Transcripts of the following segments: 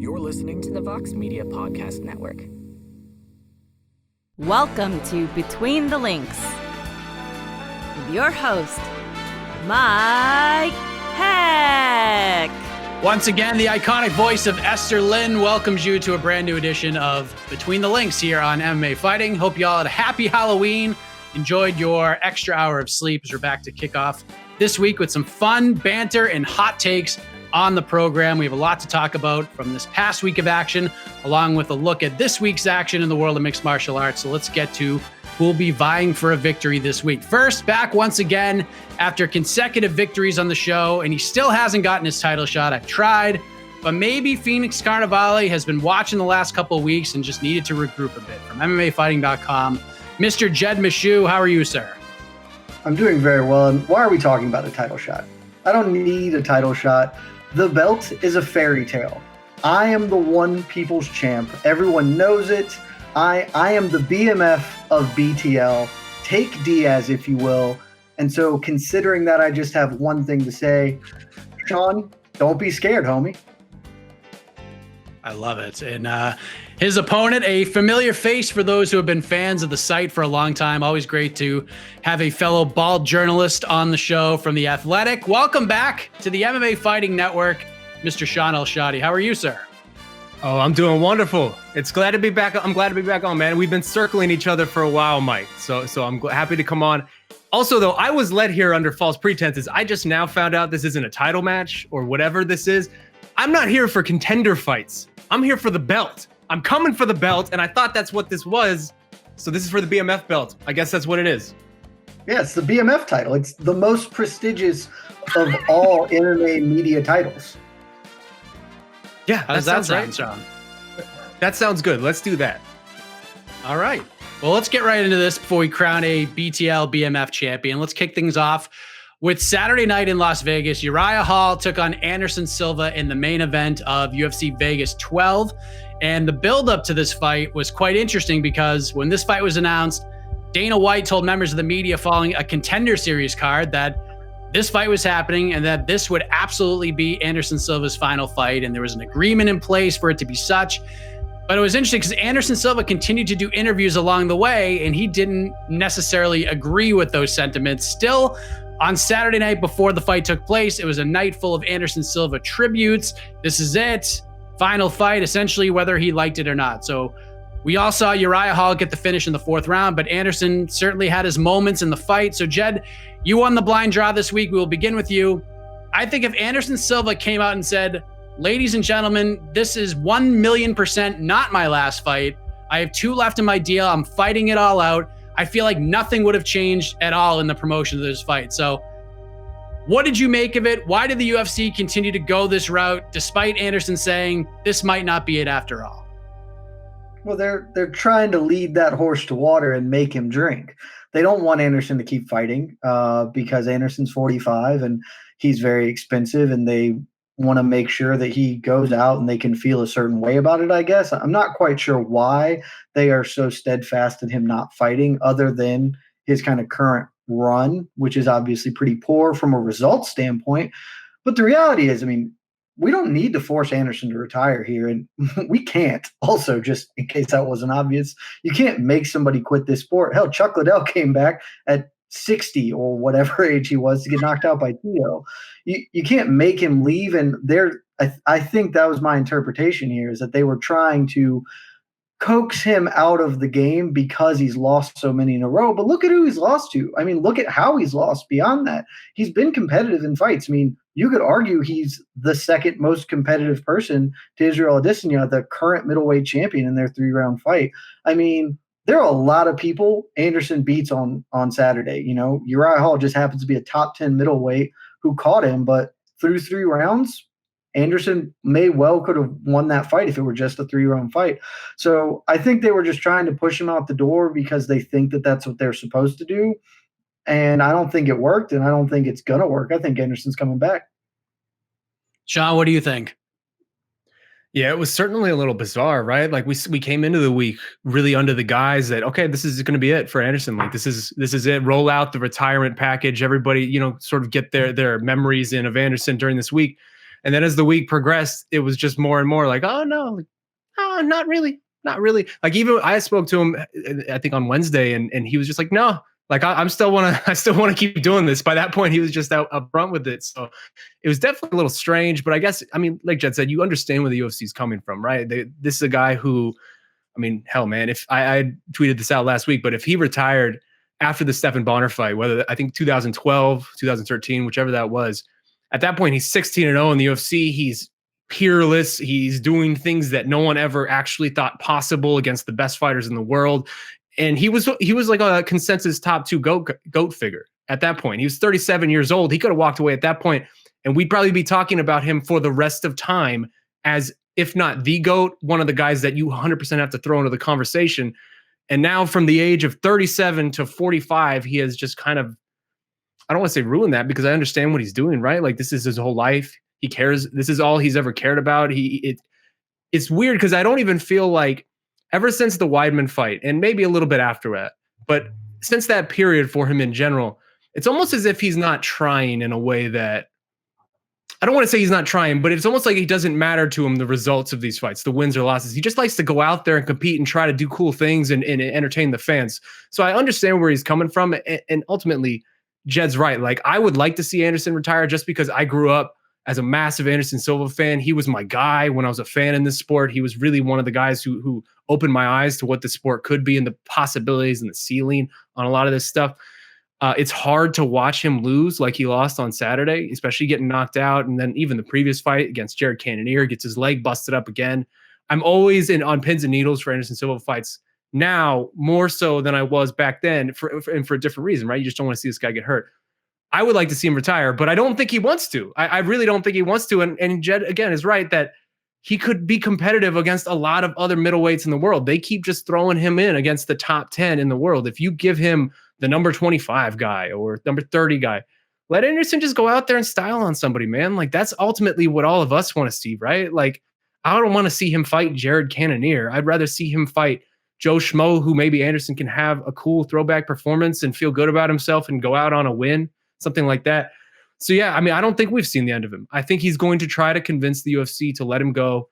You're listening to the Vox Media Podcast Network. Welcome to Between the Links with your host, Mike Heck. Once again, the iconic voice of Esther Lynn welcomes you to a brand new edition of Between the Links here on MMA Fighting. Hope you all had a happy Halloween, enjoyed your extra hour of sleep as we're back to kick off this week with some fun banter and hot takes on the program. We have a lot to talk about from this past week of action, along with a look at this week's action in the world of mixed martial arts. So let's get to who will be vying for a victory this week. First, back once again after consecutive victories on the show, and he still hasn't gotten his title shot. I've tried, but maybe Phoenix Carnivale has been watching the last couple of weeks and just needed to regroup a bit. From MMAfighting.com, Mr. Jed Meshew, how are you, sir? I'm doing very well. And why are we talking about a title shot? I don't need a title shot. The belt is a fairy tale. I am the one people's champ. Everyone knows it. I am the BMF of BTL. Take Diaz, if you will. And so considering that, I just have one thing to say. Shaun, don't be scared, homie. I love it. And his opponent, a familiar face for those who have been fans of the site for a long time. Always great to have a fellow bald journalist on the show from The Athletic. Welcome back to the MMA Fighting Network, Mr. Shaun Al-Shatti. How are you, sir? Oh, I'm doing wonderful. It's glad to be back. I'm glad to be back on, man. We've been circling each other for a while, Mike. So I'm happy to come on. Also, though, I was led here under false pretenses. I just now found out this isn't a title match or whatever this is. I'm not here for contender fights. I'm here for the belt. I'm coming for the belt, and I thought that's what this was. So this is for the BMF belt. I guess that's what it is. Yeah, it's the BMF title. It's the most prestigious of all MMA media titles. Yeah, How does that sound, Shaun? That sounds good. Let's do that. All right. Well, let's get right into this before we crown a BTL BMF champion. Let's kick things off with Saturday night in Las Vegas. Uriah Hall took on Anderson Silva in the main event of UFC Vegas 12. And the buildup to this fight was quite interesting because when this fight was announced, Dana White told members of the media following a Contender Series card that this fight was happening and that this would absolutely be Anderson Silva's final fight. And there was an agreement in place for it to be such. But it was interesting because Anderson Silva continued to do interviews along the way, and he didn't necessarily agree with those sentiments. Still, on Saturday night before the fight took place, it was a night full of Anderson Silva tributes. This is it. Final fight, essentially, whether he liked it or not. So we all saw Uriah Hall get the finish in the fourth round, but Anderson certainly had his moments in the fight. So Jed, you won the blind draw this week. We will begin with you. I think if Anderson Silva came out and said, ladies and gentlemen, this is 1,000,000% not my last fight. I have 2 left in my deal. I'm fighting it all out. I feel like nothing would have changed at all in the promotion of this fight. So what did you make of it? Why did the UFC continue to go this route despite Anderson saying this might not be it after all? Well, they're trying to lead that horse to water and make him drink. They don't want Anderson to keep fighting because Anderson's 45 and he's very expensive, and they want to make sure that he goes out and they can feel a certain way about it, I guess. I'm not quite sure why they are so steadfast in him not fighting other than his kind of current run, which is obviously pretty poor from a results standpoint. But the reality is, I mean, we don't need to force Anderson to retire here, and we can't. Also, just in case that wasn't obvious, you can't make somebody quit this sport. Hell, Chuck Liddell came back at 60 or whatever age he was to get knocked out by Tito. You can't make him leave, and I think that was my interpretation here, is that they were trying to coax him out of the game because he's lost so many in a row. But look at who he's lost to. I mean, look at how he's lost beyond that. He's been competitive in fights. I mean, you could argue he's the second most competitive person to Israel Adesanya, the current middleweight champion, in their 3-round fight. I mean, there are a lot of people Anderson beats on Saturday. You know, Uriah Hall just happens to be a top 10 middleweight who caught him, but through 3 rounds, Anderson may well could have won that fight if it were just a 3-round fight. So I think they were just trying to push him out the door because they think that that's what they're supposed to do. And I don't think it worked, and I don't think it's going to work. I think Anderson's coming back. Shaun, what do you think? Yeah, it was certainly a little bizarre, right? Like we came into the week really under the guise that, okay, this is going to be it for Anderson. Like this is it. Roll out the retirement package. Everybody, sort of get their memories in of Anderson during this week. And then as the week progressed, it was just more and more like, oh no, not really. Not really. Like even I spoke to him, I think on Wednesday, and he was just like, no, like I still want to keep doing this. By that point, he was just out upfront with it. So it was definitely a little strange, but I guess, I mean, like Jed said, you understand where the UFC is coming from, right? This is a guy who, I mean, hell, man, if I tweeted this out last week, but if he retired after the Stephan Bonner fight, whether I think 2012, 2013, whichever that was, at that point, he's 16-0 in the UFC. He's peerless. He's doing things that no one ever actually thought possible against the best fighters in the world. And he was like a consensus top 2 GOAT figure at that point. He was 37 years old. He could have walked away at that point, and we'd probably be talking about him for the rest of time as, if not the GOAT, one of the guys that you 100% have to throw into the conversation. And now from the age of 37 to 45, he has just kind of, I don't want to say ruined that, because I understand what he's doing, right? Like this is his whole life. He cares. This is all he's ever cared about. It's weird because I don't even feel like, ever since the Weidman fight, and maybe a little bit after that, but since that period for him in general, it's almost as if he's not trying in a way that, I don't want to say he's not trying, but it's almost like it doesn't matter to him the results of these fights, the wins or losses. He just likes to go out there and compete and try to do cool things and entertain the fans. So I understand where he's coming from, and ultimately, Jed's right. Like I would like to see Anderson retire just because I grew up as a massive Anderson Silva fan. He was my guy when I was a fan in this sport. He was really one of the guys who opened my eyes to what the sport could be and the possibilities and the ceiling on a lot of this stuff. It's hard to watch him lose like he lost on Saturday, especially getting knocked out. And then even the previous fight against Jared Cannonier, gets his leg busted up again. I'm always on pins and needles for Anderson Silva fights now, more so than I was back then, for a different reason, right? You just don't want to see this guy get hurt. I would like to see him retire, but I don't think he wants to. I really don't think he wants to. And Jed, again, is right that he could be competitive against a lot of other middleweights in the world. They keep just throwing him in against the top 10 in the world. If you give him the number 25 guy or number 30 guy, let Anderson just go out there and style on somebody, man. Like that's ultimately what all of us want to see, right? Like I don't want to see him fight Jared Cannonier. I'd rather see him fight Joe Schmo, who maybe Anderson can have a cool throwback performance and feel good about himself and go out on a win. Something like that. So yeah, I mean, I don't think we've seen the end of him. I think he's going to try to convince the UFC to let him go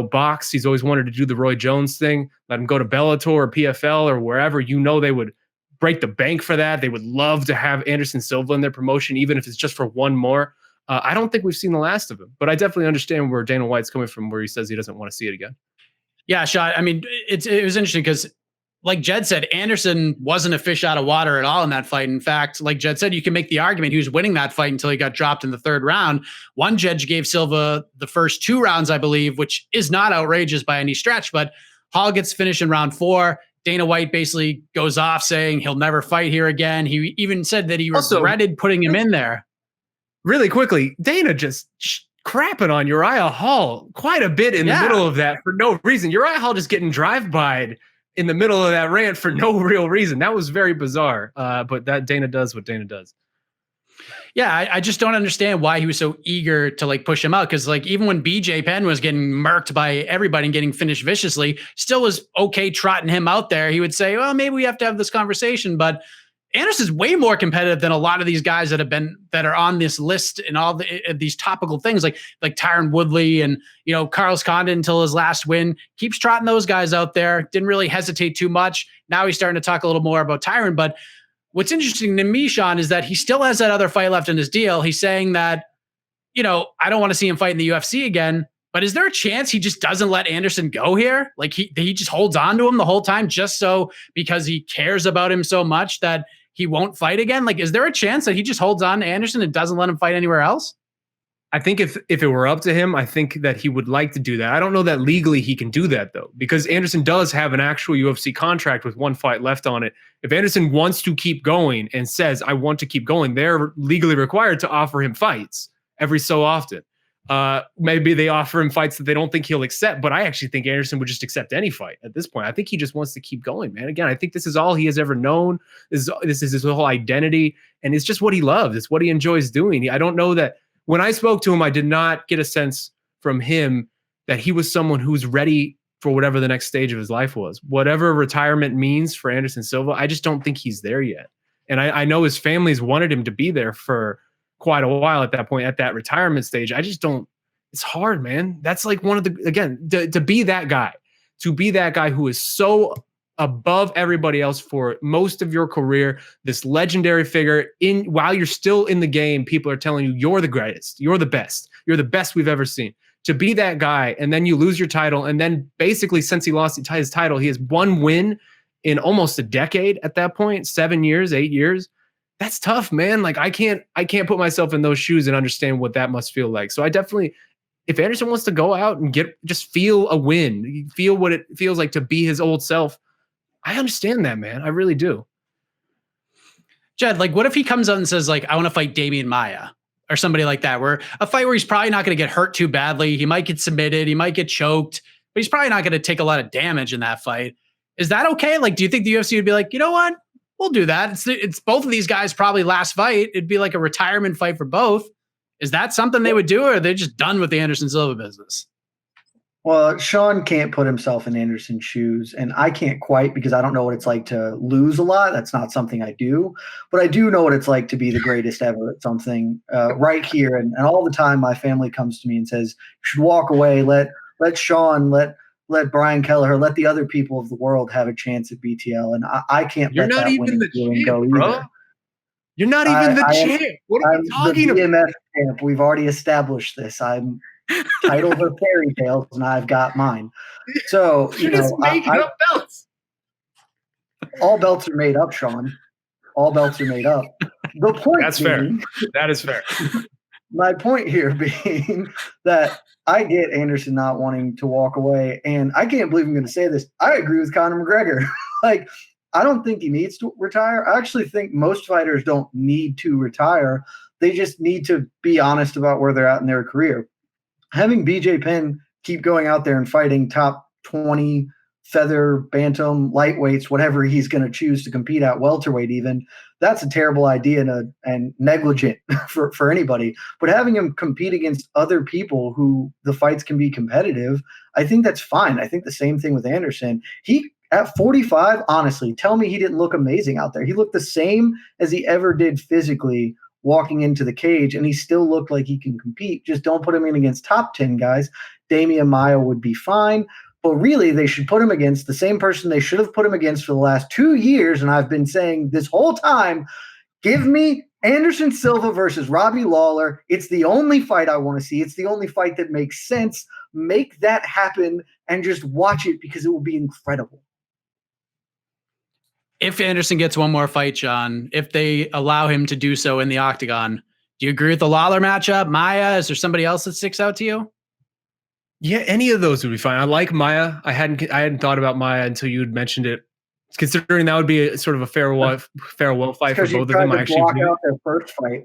box. He's always wanted to do the Roy Jones thing, let him go to Bellator or PFL or wherever. They would break the bank for that. They would love to have Anderson Silva in their promotion, even if it's just for one more. I don't think we've seen the last of him, but I definitely understand where Dana White's coming from, where he says he doesn't want to see it again. Yeah, Shaun, I mean, it was interesting because, like Jed said, Anderson wasn't a fish out of water at all in that fight. In fact, like Jed said, you can make the argument he was winning that fight until he got dropped in the 3rd round. One judge gave Silva the first 2 rounds, I believe, which is not outrageous by any stretch, but Hall gets finished in round 4. Dana White basically goes off saying he'll never fight here again. He even said that he regretted putting him in there. Really quickly, Dana just crapping on Uriah Hall quite a bit in the middle of that for no reason. Uriah Hall just getting drive-by'd in the middle of that rant for no real reason. That was very bizarre. But that Dana does what Dana does. Yeah, I just don't understand why he was so eager to like push him out. Cause like even when BJ Penn was getting murked by everybody and getting finished viciously, still was okay trotting him out there. He would say, well, maybe we have to have this conversation. But Anderson's way more competitive than a lot of these guys that are on this list and all these topical things like Tyron Woodley and, Carlos Condon until his last win, keeps trotting those guys out there. Didn't really hesitate too much. Now he's starting to talk a little more about Tyron. But what's interesting to me, Shaun, is that he still has that other fight left in his deal. He's saying that, I don't want to see him fight in the UFC again. But is there a chance he just doesn't let Anderson go here? Like he just holds on to him the whole time just so because he cares about him so much that he won't fight again? Like, is there a chance that he just holds on to Anderson and doesn't let him fight anywhere else? I think if it were up to him, I think that he would like to do that. I don't know that legally he can do that, though, because Anderson does have an actual UFC contract with 1 fight left on it. If Anderson wants to keep going and says, I want to keep going, they're legally required to offer him fights every so often. Maybe they offer him fights that they don't think he'll accept, but I actually think Anderson would just accept any fight at this point. I think he just wants to keep going, man. Again, I think this is all he has ever known. This is his whole identity, and it's just what he loves. It's what he enjoys doing. I don't know that when I spoke to him, I did not get a sense from him that he was someone who's ready for whatever the next stage of his life was. Whatever retirement means for Anderson Silva, I just don't think he's there yet. And I know his family's wanted him to be there for quite a while at that point, at that retirement stage. I just don't It's hard, man. That's like one of the, again, to be that guy who is so above everybody else for most of your career, this legendary figure while you're still in the game, people are telling you you're the greatest, you're the best we've ever seen. To be that guy, and then you lose your title, and then basically since he lost his title, he has one win in almost a decade at that point, 7 years, 8 years. That's tough, man. Like I can't put myself in those shoes and understand what that must feel like. So I definitely, if Anderson wants to go out and just feel a win, feel what it feels like to be his old self, I understand that, man. I really do. Jed, like what if he comes out and says like, I want to fight Damian Maia or somebody like that, where a fight where he's probably not going to get hurt too badly. He might get submitted. He might get choked, but he's probably not going to take a lot of damage in that fight. Is that okay? Like, do you think the UFC would be like, you know what? We'll do that. It's both of these guys probably last fight. It'd be like a retirement fight for both. Is that something they would do, or are they just done with the Anderson Silva business? Well, Shaun can't put himself in Anderson's shoes, and I can't quite because I don't know what it's like to lose a lot. That's not something I do. But I do know what it's like to be the greatest ever at something right here. And all the time my family comes to me and says, you should walk away, let Shaun, let Brian Kelleher, let the other people of the world have a chance at BTL. And I can't You're let not that even the winning champ, go bro. either. You're not even the champ. What are you talking the about? BMF champ. We've already established this. I'm titles are fairy tales, and I've got mine. So You're just making up belts. All belts are made up, Shaun. All belts are made up. The point That's being, fair. That is fair. My point here being that I get Anderson not wanting to walk away, and I can't believe I'm going to say this. I agree with Conor McGregor. Like, I don't think he needs to retire. I actually think most fighters don't need to retire. They just need to be honest about where they're at in their career. Having BJ Penn keep going out there and fighting top 20 feather, bantam, lightweights, whatever he's going to choose to compete at, welterweight even, that's a terrible idea and negligent for anybody. But having him compete against other people who the fights can be competitive, I think that's fine. I think the same thing with Anderson. He, at 45, honestly, tell me he didn't look amazing out there. He looked the same as he ever did physically walking into the cage, and he still looked like he can compete. Just don't put him in against top 10 guys. Damian Maia would be fine. But really, they should put him against the same person they should have put him against for the last 2 years. And I've been saying this whole time, give me Anderson Silva versus Robbie Lawler. It's the only fight I want to see. It's the only fight that makes sense. Make that happen and just watch it because it will be incredible. If Anderson gets one more fight, John, if they allow him to do so in the octagon, do you agree with the Lawler matchup? Maia, is there somebody else that sticks out to you? Yeah, any of those would be fine. I like Maia. I hadn't thought about Maia until you had mentioned it. Considering that would be a sort of a farewell fight for both of them. I actually block out their first fight.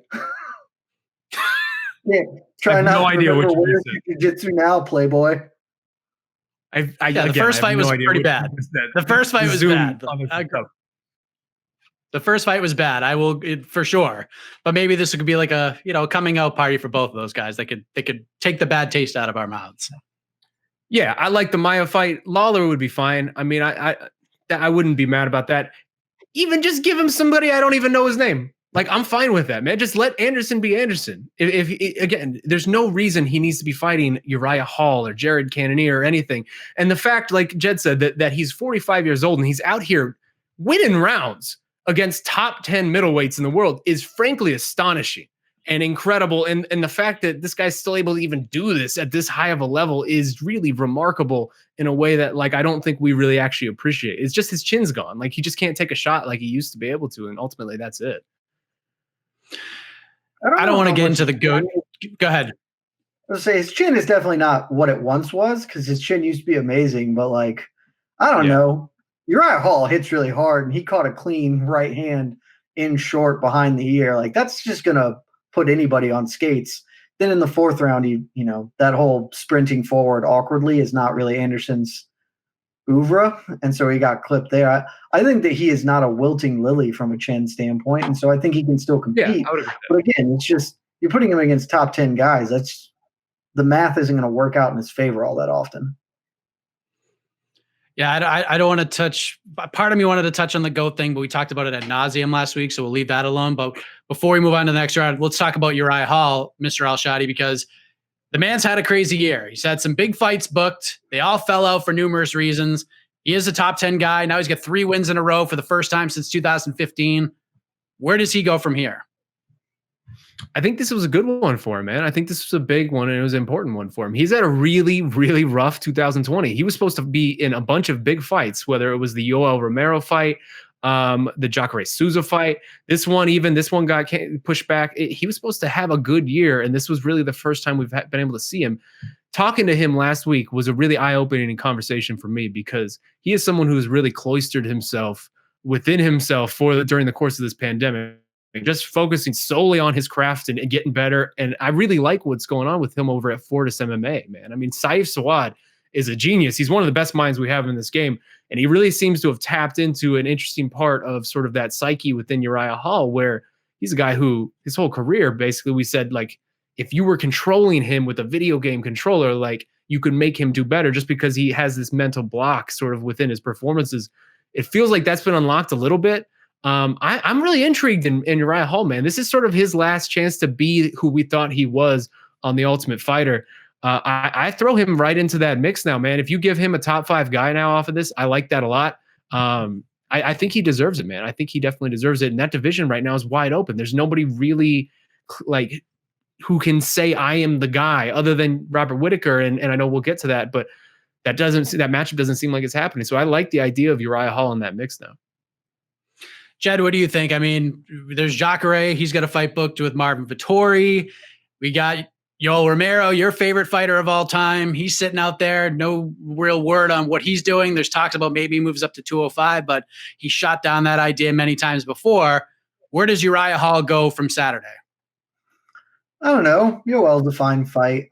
Yeah, try not no to idea remember what where you jiu-jitsu now, Playboy. The first fight was pretty bad. The first fight was bad. The first fight was bad. I will for sure. But maybe this could be like a coming out party for both of those guys. They could take the bad taste out of our mouths. Yeah, I like the Maia fight. Lawler would be fine. I mean, I wouldn't be mad about that. Even just give him somebody I don't even know his name. Like, I'm fine with that, man. Just let Anderson be Anderson. If again, there's no reason he needs to be fighting Uriah Hall or Jared Cannonier or anything. And the fact, like Jed said, that he's 45 years old and he's out here winning rounds against top 10 middleweights in the world is frankly astonishing and incredible. And the fact that this guy's still able to even do this at this high of a level is really remarkable in a way that, like, I don't think we really actually appreciate. It's just his chin's gone. Like, he just can't take a shot like he used to be able to. And ultimately that's it. I don't want to get into the goat. Go ahead. I was say his chin is definitely not what it once was because his chin used to be amazing. But, like, I don't know. Uriah Hall hits really hard, and he caught a clean right hand in short behind the ear. Like, that's just going to put anybody on skates. Then in the fourth round, that whole sprinting forward awkwardly is not really Anderson's oeuvre, and so he got clipped there. I think that he is not a wilting lily from a chin standpoint, and so I think he can still compete. Yeah, I would agree with that. But again, it's just you're putting him against top 10 guys. That's the math isn't going to work out in his favor all that often. Yeah, I don't want to touch. Part of me wanted to touch on the GOAT thing, but we talked about it ad nauseum last week, so we'll leave that alone. But before we move on to the next round, let's talk about Uriah Hall, Mr. Al-Shatti, because the man's had a crazy year. He's had some big fights booked. They all fell out for numerous reasons. He is a top 10 guy. Now he's got 3 wins in a row for the first time since 2015. Where does he go from here? I think this was a good one for him, man. I think this was a big one, and it was an important one for him. He's had a really, really rough 2020. He was supposed to be in a bunch of big fights, whether it was the Yoel Romero fight, the Jacare Souza fight. This one got pushed back. He was supposed to have a good year, and this was really the first time we've been able to see him. Talking to him last week was a really eye-opening conversation for me, because he is someone who's really cloistered himself within himself during the course of this pandemic, just focusing solely on his craft and getting better. And I really like what's going on with him over at Fortis MMA, man. I mean, Saif Sawad is a genius. He's one of the best minds we have in this game. And he really seems to have tapped into an interesting part of sort of that psyche within Uriah Hall, where he's a guy who his whole career, basically, we said, like, if you were controlling him with a video game controller, like, you could make him do better just because he has this mental block sort of within his performances. It feels like that's been unlocked a little bit. I'm really intrigued in Uriah Hall, man. This is sort of his last chance to be who we thought he was on The Ultimate Fighter. I throw him right into that mix now, man. If you give him a top 5 guy now off of this, I like that a lot. I think he deserves it, man. I think he definitely deserves it. And that division right now is wide open. There's nobody really like who can say I am the guy other than Robert Whittaker. And I know we'll get to that, but that matchup doesn't seem like it's happening. So I like the idea of Uriah Hall in that mix now. Jed, what do you think? I mean, there's Jacare. He's got a fight booked with Marvin Vettori. We got Yoel Romero, your favorite fighter of all time. He's sitting out there. No real word on what he's doing. There's talks about maybe he moves up to 205, but he shot down that idea many times before. Where does Uriah Hall go from Saturday? I don't know. Yoel's a fine fight.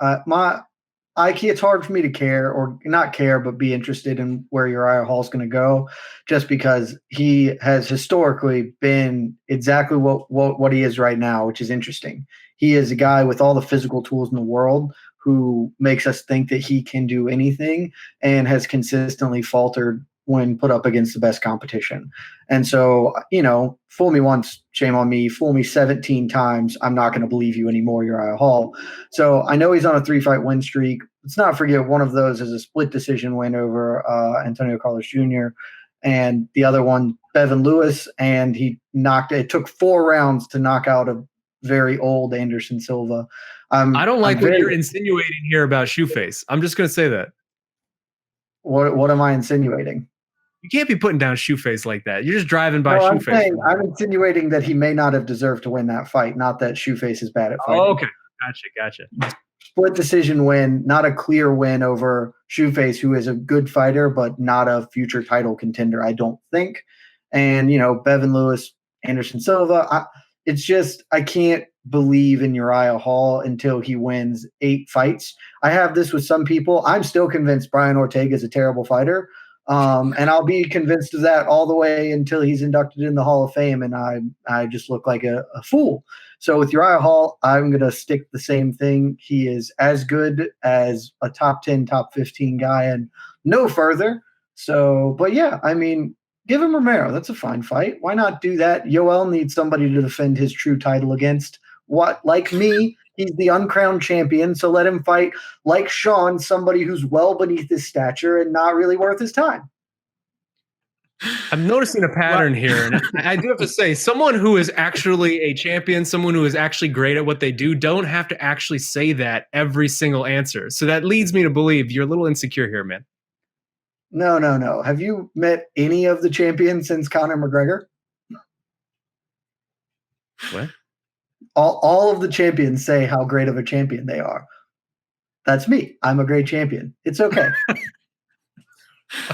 It's hard for me to care, or not care, but be interested in where Uriah Hall's going to go, just because he has historically been exactly what he is right now, which is interesting. He is a guy with all the physical tools in the world who makes us think that he can do anything, and has consistently faltered when put up against the best competition. And so, fool me once, shame on me. Fool me 17 times, I'm not going to believe you anymore, Uriah Hall. So I know he's on a 3-fight win streak. Let's not forget one of those is a split decision win over Antonio Carlos Jr. and the other one, Bevan Lewis, and it took 4 rounds to knock out a very old Anderson Silva. I don't like what you're insinuating here about Shoeface. I'm just going to say that. What am I insinuating? You can't be putting down Shoeface like that. You're just driving by Shoeface. I'm insinuating that he may not have deserved to win that fight, not that Shoeface is bad at fighting. Oh, okay. Gotcha. Split decision win, not a clear win over Shoeface, who is a good fighter, but not a future title contender, I don't think. And, Bevan Lewis, Anderson Silva, I can't believe in Uriah Hall until he wins 8 fights. I have this with some people. I'm still convinced Brian Ortega is a terrible fighter. And I'll be convinced of that all the way until he's inducted in the Hall of Fame, and I just look like a fool. So with Uriah Hall, I'm going to stick the same thing. He is as good as a top 10, top 15 guy, and no further. So, but yeah, I mean, give him Romero. That's a fine fight. Why not do that? Yoel needs somebody to defend his true title against. Like me, he's the uncrowned champion, so let him fight like Shaun, somebody who's well beneath his stature and not really worth his time. I'm noticing a pattern here, and I do have to say, someone who is actually a champion, someone who is actually great at what they do, don't have to actually say that every single answer. So that leads me to believe you're a little insecure here, man. No. Have you met any of the champions since Conor McGregor? What? All of the champions say how great of a champion they are. That's me. I'm a great champion. It's okay.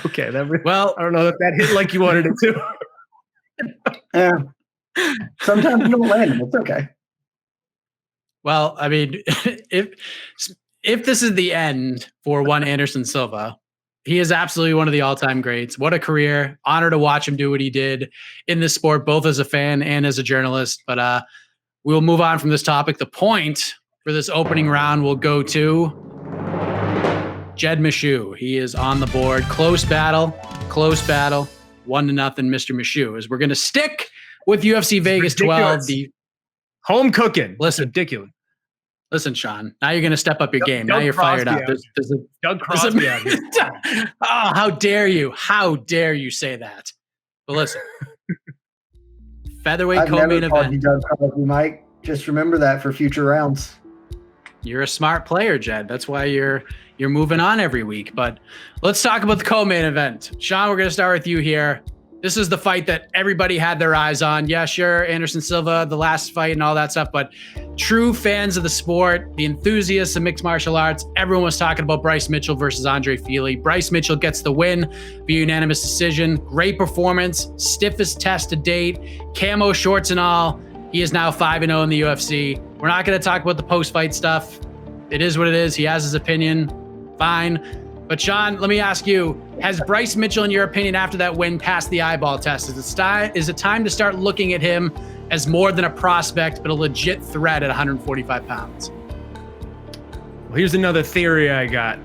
Okay. Well, I don't know if that hit like you wanted it to. Yeah. Sometimes you don't land. It's okay. Well, I mean, if this is the end for one Anderson Silva, he is absolutely one of the all-time greats. What a career. Honor to watch him do what he did in this sport, both as a fan and as a journalist. But we'll move on from this topic. The point for this opening round will go to Jed Meshew. He is on the board. Close battle. 1-0, Mr. Meshew. As we're going to stick with UFC Vegas 12. The home cooking. Listen, ridiculous. Listen, Shaun, now you're going to step up your game. Doug now you're Crosby fired up. Doug Crosby out here. Oh, how dare you? How dare you say that? But listen, featherweight I've co-main never called you event. Doug Crosby, Mike. Just remember that for future rounds. You're a smart player, Jed. That's why you're moving on every week. But let's talk about the co-main event. Shaun, we're going to start with you here. This is the fight that everybody had their eyes on. Yeah, sure, Anderson Silva, the last fight and all that stuff, but true fans of the sport, the enthusiasts of mixed martial arts, everyone was talking about Bryce Mitchell versus Andre Fili. Bryce Mitchell gets the win via unanimous decision. Great performance, stiffest test to date, camo shorts and all. He is now 5-0 in the UFC. We're not going to talk about the post-fight stuff. It is what it is. He has his opinion. Fine. But Shaun, let me ask you, has Bryce Mitchell, in your opinion, after that win, passed the eyeball test? Is it time to start looking at him as more than a prospect, but a legit threat at 145 pounds? Well, here's another theory I got.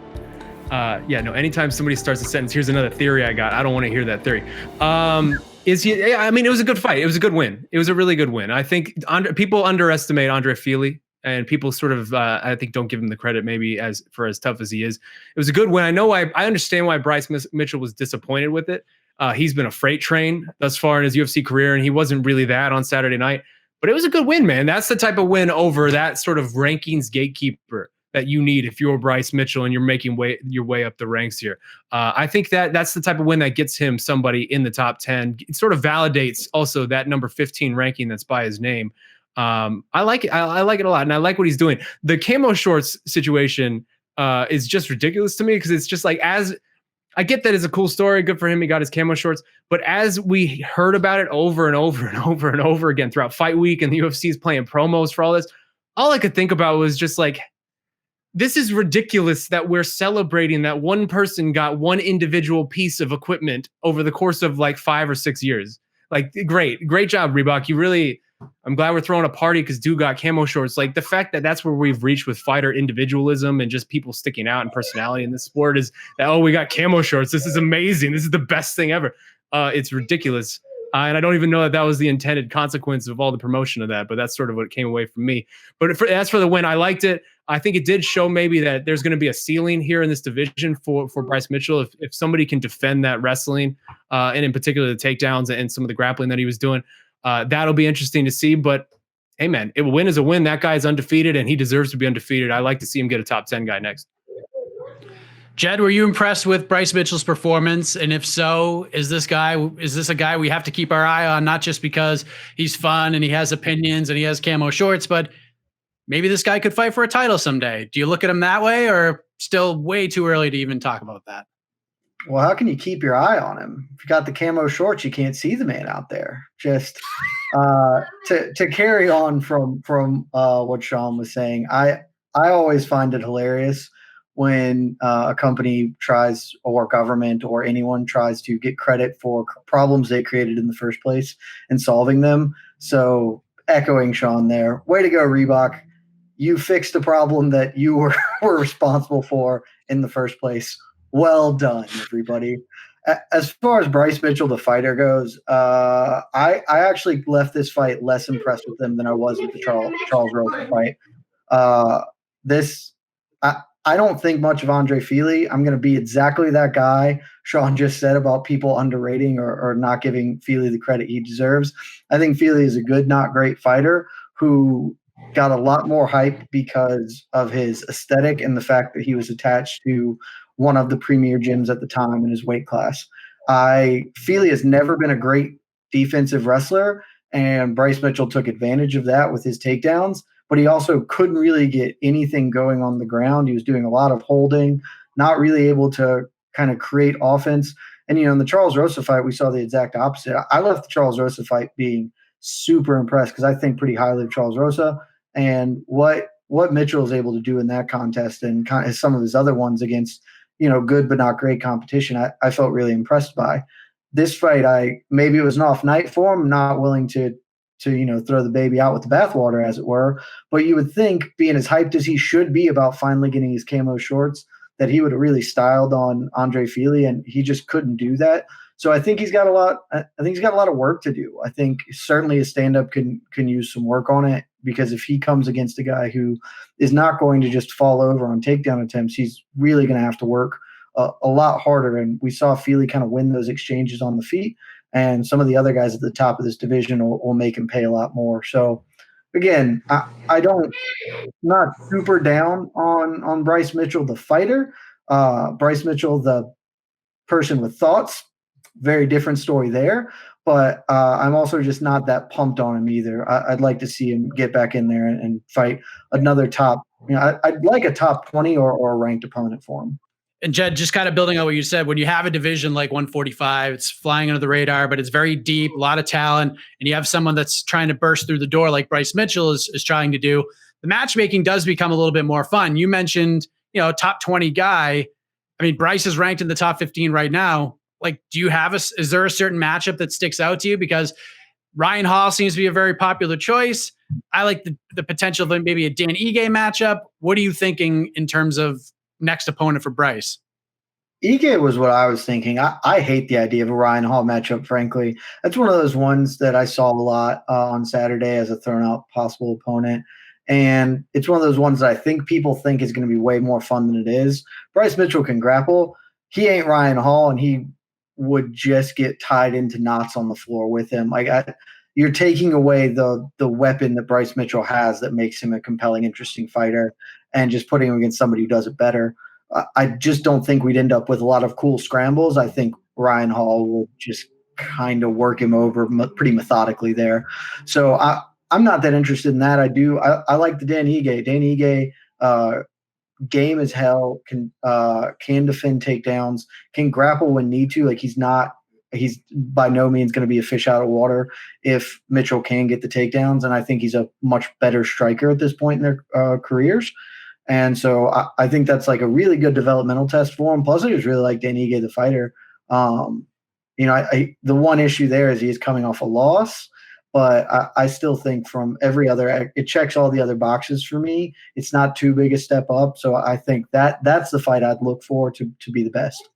Anytime somebody starts a sentence, here's another theory I got. I don't want to hear that theory. It was a good fight. It was a good win. It was a really good win. I think people underestimate Andre Fili. And people sort of, I think, don't give him the credit maybe as tough as he is. It was a good win. I understand why Bryce Mitchell was disappointed with it. He's been a freight train thus far in his UFC career, and he wasn't really that on Saturday night. But it was a good win, man. That's the type of win over that sort of rankings gatekeeper that you need if you're Bryce Mitchell and you're making your way up the ranks here. I think that's the type of win that gets him somebody in the top 10. It sort of validates also that number 15 ranking that's by his name. I like it. I like it a lot, and I like what he's doing. The camo shorts situation is just ridiculous to me because it's just like, as I get that it's a cool story, good for him, he got his camo shorts, but as we heard about it over and over and over and over again throughout fight week, and the UFC is playing promos for all this, all I could think about was just like, this is ridiculous that we're celebrating that one person got one individual piece of equipment over the course of like 5 or 6 years. Like, great job, Reebok. I'm glad we're throwing a party because dude got camo shorts. Like, the fact that that's where we've reached with fighter individualism and just people sticking out and personality in this sport is that, oh, we got camo shorts. This is amazing. This is the best thing ever. It's ridiculous. And I don't even know that was the intended consequence of all the promotion of that, but that's sort of what came away from me. But as for the win, I liked it. I think it did show maybe that there's going to be a ceiling here in this division for Bryce Mitchell. If somebody can defend that wrestling, and in particular the takedowns and some of the grappling that he was doing, that'll be interesting to see. But hey, man, a win is a win. That guy is undefeated, and he deserves to be undefeated. I like to see him get a top 10 guy next. Jed, were you impressed with Bryce Mitchell's performance? And if so, is this a guy we have to keep our eye on, not just because he's fun and he has opinions and he has camo shorts, but maybe this guy could fight for a title someday? Do you look at him that way, or still way too early to even talk about that? Well, how can you keep your eye on him? If you got the camo shorts, you can't see the man out there. Just to carry on from what Shaun was saying, I always find it hilarious when a company tries, or government or anyone tries to get credit for problems they created in the first place and solving them. So echoing Shaun there, way to go, Reebok. You fixed the problem that you were responsible for in the first place. Well done, everybody. As far as Bryce Mitchell, the fighter, goes, I actually left this fight less impressed with him than I was with the Charles Rosa fight. I don't think much of Andre Fili. I'm going to be exactly that guy Shaun just said about people underrating or not giving Fili the credit he deserves. I think Fili is a good, not great fighter who got a lot more hype because of his aesthetic and the fact that he was attached to one of the premier gyms at the time in his weight class. Fili has never been a great defensive wrestler, and Bryce Mitchell took advantage of that with his takedowns, but he also couldn't really get anything going on the ground. He was doing a lot of holding, not really able to kind of create offense. And, in the Charles Rosa fight, we saw the exact opposite. I left the Charles Rosa fight being super impressed because I think pretty highly of Charles Rosa, and what Mitchell is able to do in that contest and kind of some of his other ones against, good but not great competition, I felt really impressed by. This fight, maybe it was an off night for him, not willing to throw the baby out with the bathwater, as it were. But you would think, being as hyped as he should be about finally getting his camo shorts, that he would have really styled on Andre Fili, and he just couldn't do that. So I think he's got a lot. I think he's got a lot of work to do. I think certainly his stand-up can use some work on it. because if he comes against a guy who is not going to just fall over on takedown attempts, he's really going to have to work a lot harder. And we saw Fili kind of win those exchanges on the feet, and some of the other guys at the top of this division will make him pay a lot more. So again, I don't, not super down on Bryce Mitchell, the fighter. Bryce Mitchell, the person with thoughts, very different story there. But I'm also just not that pumped on him either. I'd like to see him get back in there and fight another top. I'd like a top 20 or a ranked opponent for him. And Jed, just kind of building on what you said, when you have a division like 145, it's flying under the radar, but it's very deep, a lot of talent, and you have someone that's trying to burst through the door like Bryce Mitchell is trying to do, the matchmaking does become a little bit more fun. You mentioned, top 20 guy. I mean, Bryce is ranked in the top 15 right now. Like, do you have is there a certain matchup that sticks out to you? Because Ryan Hall seems to be a very popular choice. I like the potential of maybe a Dan Ige matchup. What are you thinking in terms of next opponent for Bryce? Ige was what I was thinking. I hate the idea of a Ryan Hall matchup, frankly. That's one of those ones that I saw a lot on Saturday as a thrown out possible opponent. And it's one of those ones that I think people think is going to be way more fun than it is. Bryce Mitchell can grapple. He ain't Ryan Hall, and he would just get tied into knots on the floor with him. You're taking away the weapon that Bryce Mitchell has that makes him a compelling, interesting fighter, and just putting him against somebody who does it better. I just don't think we'd end up with a lot of cool scrambles. I think Ryan Hall will just kind of work him over pretty methodically there. So I'm not that interested in that. I like the Dan Ige. Dan Ige, game as hell, can defend takedowns, can grapple when need to. Like, he's by no means going to be a fish out of water if Mitchell can get the takedowns. And I think he's a much better striker at this point in their careers. And so I think that's like a really good developmental test for him. Plus, I just really like Dan Ige, the fighter. The one issue there is he is coming off a loss, but I still think from every other, it checks all the other boxes for me. It's not too big a step up. So I think that's the fight I'd look for to be the best.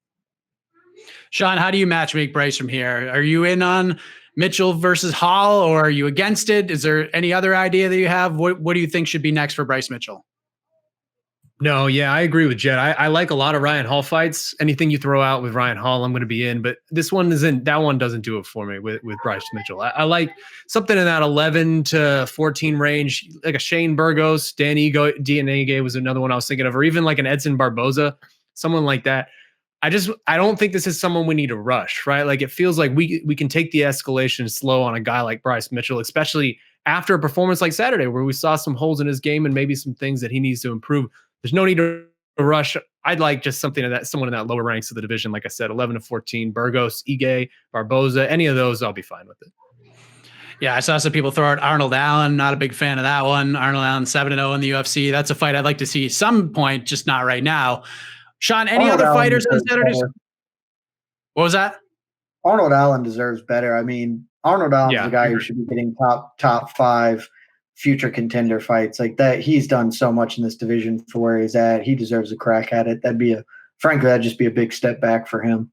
Shaun, how do you matchmake Bryce from here? Are you in on Mitchell versus Hall, or are you against it? Is there any other idea that you have? What do you think should be next for Bryce Mitchell? No, yeah, I agree with Jed. I like a lot of Ryan Hall fights. Anything you throw out with Ryan Hall, I'm going to be in. But this one isn't. That one doesn't do it for me with Bryce Mitchell. I like something in that 11 to 14 range, like a Shane Burgos, Dan Ige was another one I was thinking of, or even like an Edson Barboza, someone like that. I don't think this is someone we need to rush, right? Like, it feels like we can take the escalation slow on a guy like Bryce Mitchell, especially after a performance like Saturday where we saw some holes in his game and maybe some things that he needs to improve. There's no need to rush. I'd like just someone in that lower ranks of the division. Like I said, 11 to 14, Burgos, Ige, Barboza, any of those, I'll be fine with it. Yeah, I saw some people throw out Arnold Allen. Not a big fan of that one. Arnold Allen 7-0 in the UFC. That's a fight I'd like to see some point, just not right now. Shaun, any other fighters on Saturdays? What was that? Arnold Allen deserves better. I mean, Arnold Allen's the guy who should be getting top 5 future contender fights like that. He's done so much in this division for where he's at. He deserves a crack at it. That'd just be a big step back for him.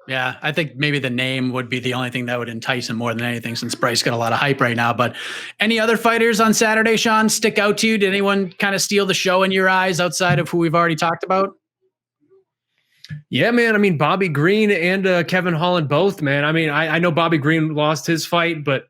Yeah, I think maybe the name would be the only thing that would entice him more than anything, since Bryce got a lot of hype right now. But any other fighters on Saturday, Shaun, stick out to you? Did anyone kind of steal the show in your eyes outside of who we've already talked about? Yeah, man. I mean, Bobby Green and Kevin Holland both, man. I mean, I know Bobby Green lost his fight, but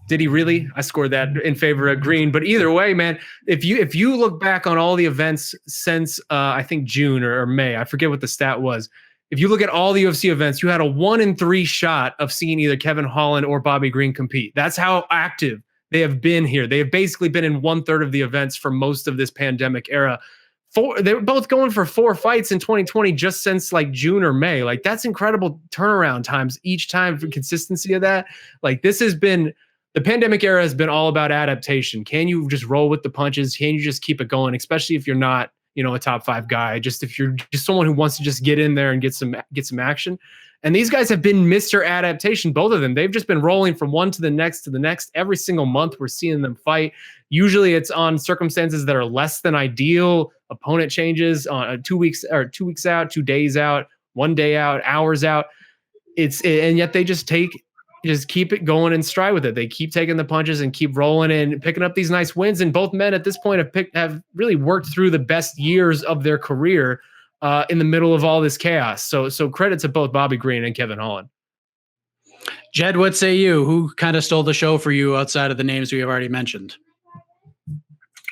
did he really? I scored that in favor of Green. But either way, man, if you look back on all the events since I think June or May, I forget what the stat was. If you look at all the UFC events, you had a 1 in 3 shot of seeing either Kevin Holland or Bobby Green compete. That's how active they have been here. They have basically been in 1/3 of the events for most of this pandemic era. They were both going for 4 fights in 2020 just since like June or May. Like, that's incredible turnaround times each time for consistency of that. Like, the pandemic era has been all about adaptation. Can you just roll with the punches? Can you just keep it going? Especially if you're not, a top 5 guy, just if you're just someone who wants to just get in there and get some action. And these guys have been Mr. Adaptation, both of them. They've just been rolling from one to the next every single month. We're seeing them fight. Usually it's on circumstances that are less than ideal. Opponent changes on 2 weeks out, 2 days out, 1 day out, hours out. And yet they just take just keep it going and stride with it. They keep taking the punches and keep rolling and picking up these nice wins. And both men at this point have really worked through the best years of their career in the middle of all this chaos. So credit to both Bobby Green and Kevin Holland. Jed, what say you? Who kind of stole the show for you outside of the names we have already mentioned?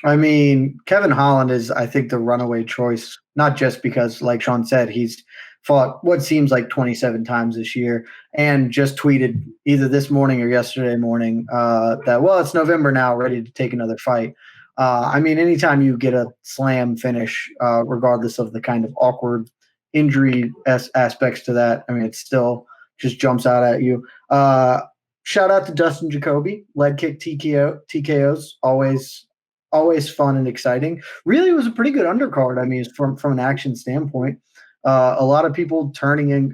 I mean, Kevin Holland is, I think, the runaway choice, not just because, like Shaun said, he's fought what seems like 27 times this year and just tweeted either this morning or yesterday morning that, well, it's November now, ready to take another fight. I mean, anytime you get a slam finish, regardless of the kind of awkward injury aspects to that, I mean, it still just jumps out at you. Shout out to Dustin Jacoby, leg kick TKOs, always fun and exciting. Really was a pretty good undercard. I mean, from an action standpoint. A lot of people turning in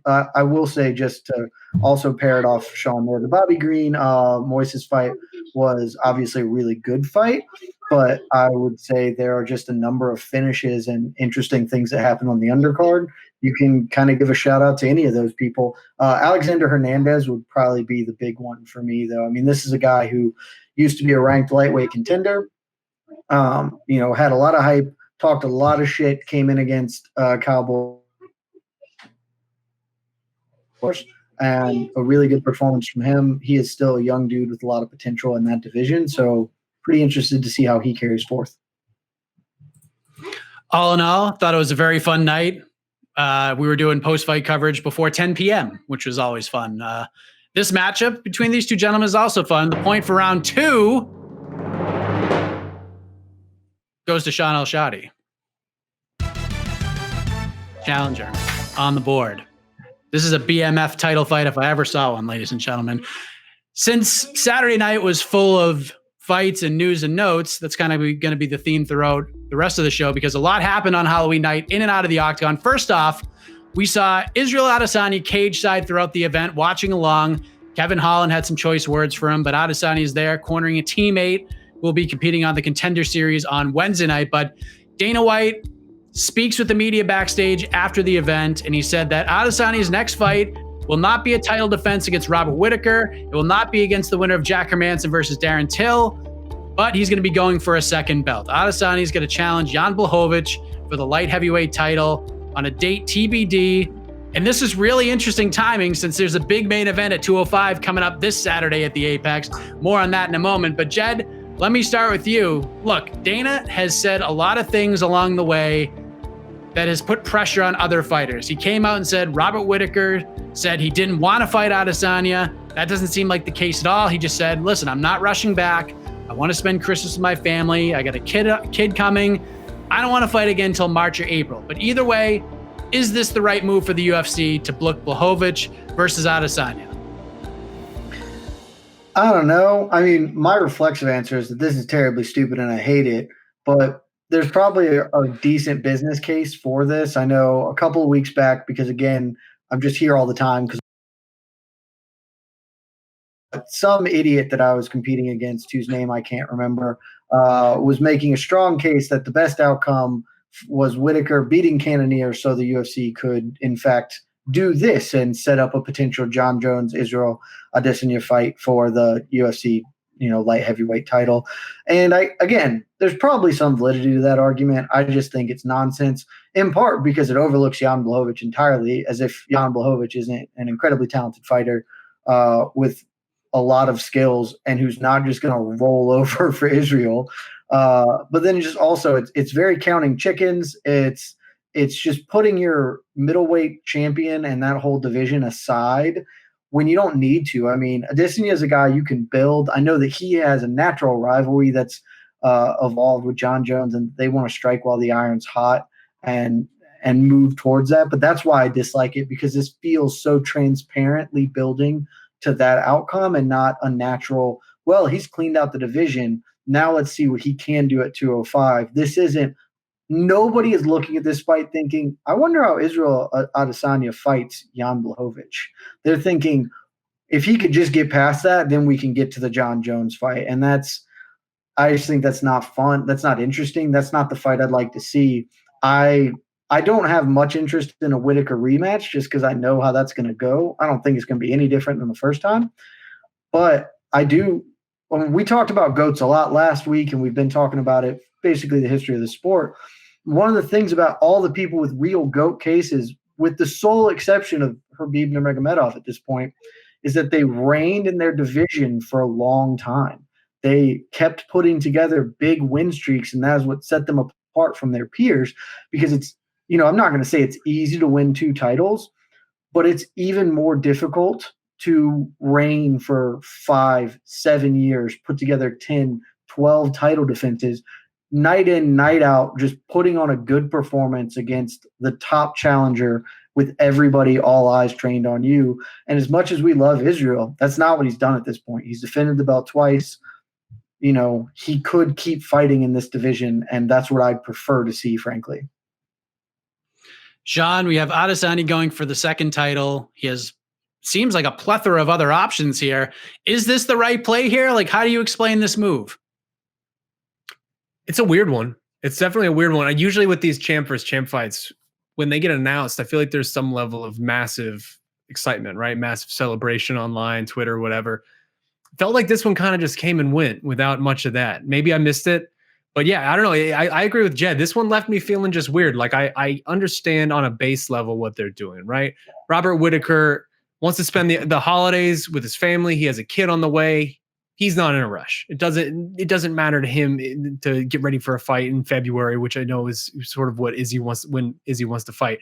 I will say, just to also pair it off Shaun there, the Bobby Green Moises fight was obviously a really good fight, but I would say there are just a number of finishes and interesting things that happen on the undercard. You can kind of give a shout out to any of those people. Alexander Hernandez would probably be the big one for me, though. I mean, this is a guy who used to be a ranked lightweight contender, had a lot of hype, talked a lot of shit, came in against Cowboy, and a really good performance from him. He is still a young dude with a lot of potential in that division, so pretty interested to see how he carries forth. All in all, thought it was a very fun night. We were doing post-fight coverage before 10 p.m., which was always fun. This matchup between these two gentlemen is also fun. The point for round 2 goes to Shaun Al-Shatti. Challenger on the board. This is a BMF title fight if I ever saw one, ladies and gentlemen. Since Saturday night was full of fights and news and notes, that's kind of going to be the theme throughout the rest of the show, because a lot happened on Halloween night in and out of the octagon. First off, we saw Israel Adesanya cage side throughout the event, watching along. Kevin Holland had some choice words for him, but Adesanya is there cornering a teammate who will be competing on the Contender Series on Wednesday night. But Dana White speaks with the media backstage after the event, and he said that Adesanya's next fight will not be a title defense against Robert Whittaker. It will not be against the winner of Jack Hermanson versus Darren Till, but he's going to be going for a second belt. Adesanya's going to challenge Jan Blachowicz for the light heavyweight title on a date TBD. And this is really interesting timing, since there's a big main event at 205 coming up this Saturday at the Apex. More on that in a moment. But Jed, let me start with you. Look, Dana has said a lot of things along the way that has put pressure on other fighters. He came out and said Robert Whittaker said he didn't want to fight Adesanya. That doesn't seem like the case at all. He just said, listen, I'm not rushing back. I want to spend Christmas with my family. I got a kid coming. I don't want to fight again until March or April. But either way, is this the right move for the UFC to book Blachowicz versus Adesanya? I don't know. I mean, my reflexive answer is that this is terribly stupid and I hate it, but there's probably a decent business case for this. I know a couple of weeks back, because again, I'm just here all the time, because some idiot that I was competing against, whose name I can't remember, was making a strong case that the best outcome was Whittaker beating Cannonier so the UFC could, in fact, do this and set up a potential John Jones, Israel Adesanya fight for the UFC light heavyweight title. And again, there's probably some validity to that argument. I just think it's nonsense, in part because it overlooks Jan Blachowicz entirely, as if Jan Blachowicz isn't an incredibly talented fighter with a lot of skills and who's not just going to roll over for Israel. But then just also it's very counting chickens. It's just putting your middleweight champion and that whole division aside when you don't need to. I mean, Adesanya is a guy you can build. I know that he has a natural rivalry that's evolved with John Jones, and they want to strike while the iron's hot and move towards that. But that's why I dislike it, because this feels so transparently building to that outcome and not a natural, well, he's cleaned out the division, now let's see what he can do at 205. This isn't, nobody is looking at this fight thinking, I wonder how Israel Adesanya fights Jan Blachowicz. They're thinking, if he could just get past that, then we can get to the John Jones fight. And I just think that's not fun. That's not interesting. That's not the fight I'd like to see. I I don't have much interest in a Whitaker rematch just because I know how that's going to go. I don't think it's going to be any different than the first time. But I do. When we talked about GOATs a lot last week, and we've been talking about it, basically the history of the sport. One of the things about all the people with real GOAT cases, with the sole exception of Khabib Nurmagomedov at this point, is that they reigned in their division for a long time. They kept putting together big win streaks, and that is what set them apart from their peers, because it's, I'm not going to say it's easy to win 2 titles, but it's even more difficult to reign for 5, 7 years, put together 10, 12 title defenses, night in, night out, just putting on a good performance against the top challenger with everybody, all eyes trained on you. And as much as we love Israel, that's not what he's done at this point. He's defended the belt twice. He could keep fighting in this division, and that's what I'd prefer to see, frankly. Shaun, we have Adesanya going for the second title. He seems like a plethora of other options here. Is this the right play here? Like, how do you explain this move? It's a weird one. It's definitely a weird one. Usually with these champ versus champ fights, when they get announced, I feel like there's some level of massive excitement, right? Massive celebration online, Twitter, whatever. Felt like this one kind of just came and went without much of that. Maybe I missed it. But yeah, I don't know. I agree with Jed. This one left me feeling just weird. Like I understand on a base level what they're doing, right? Robert Whitaker wants to spend the holidays with his family. He has a kid on the way. He's not in a rush. It doesn't matter to him to get ready for a fight in February, which I know is sort of what Izzy wants when Izzy wants to fight.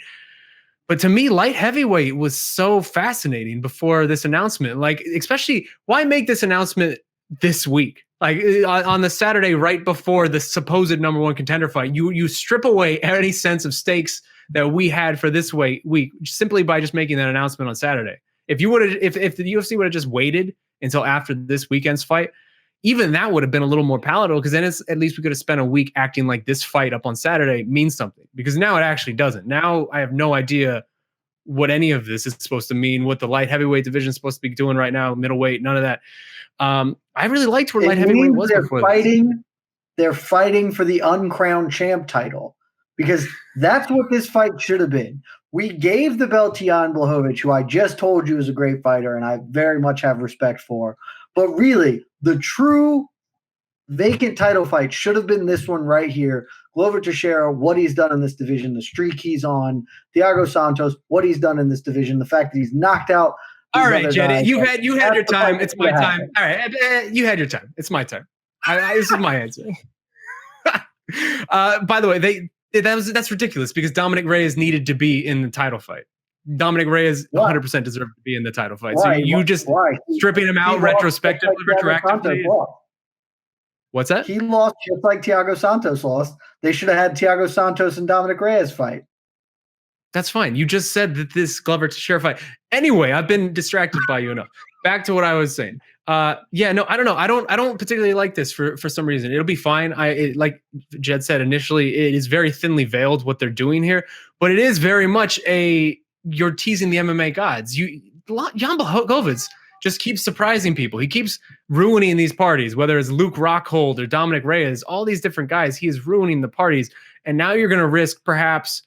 But to me, light heavyweight was so fascinating before this announcement. Like, especially, why make this announcement this week? Like on the Saturday right before the supposed number 1 contender fight, you strip away any sense of stakes that we had for this week simply by just making that announcement on Saturday. If the UFC would have just waited until after this weekend's fight, even that would have been a little more palatable, because then at least we could have spent a week acting like this fight up on Saturday means something, because now it actually doesn't. Now I have no idea what any of this is supposed to mean, what the light heavyweight division is supposed to be doing right now, middleweight, none of that. I really liked where light heavyweight was before this. They're fighting for the uncrowned champ title, because that's what this fight should have been. We gave the belt to Jan Blachowicz, who I just told you is a great fighter and I very much have respect for. But really, the true vacant title fight should have been this one right here. Glover Teixeira, what he's done in this division, the streak he's on. Thiago Santos, what he's done in this division, the fact that he's knocked out. All right, Jenny, you had your time. It's my time. All right, you had your time. It's my time. This is my answer. By the way, that's ridiculous, because Dominic Reyes needed to be in the title fight. Dominic Reyes 100% deserved to be in the title fight. Why? So you just stripping him out retrospectively, retroactively. What's that? He lost just like Thiago Santos lost. They should have had Thiago Santos and Dominic Reyes fight. That's fine. You just said that this Glover Teixeira fight. Anyway, I've been distracted by you enough. Back to what I was saying. I don't know. I don't particularly like this for some reason. It'll be fine. Like Jed said initially, it is very thinly veiled what they're doing here, but it is very much you're teasing the MMA gods. Jan Blachowicz just keeps surprising people. He keeps ruining these parties, whether it's Luke Rockhold or Dominic Reyes, all these different guys. He is ruining the parties. And now you're going to risk perhaps,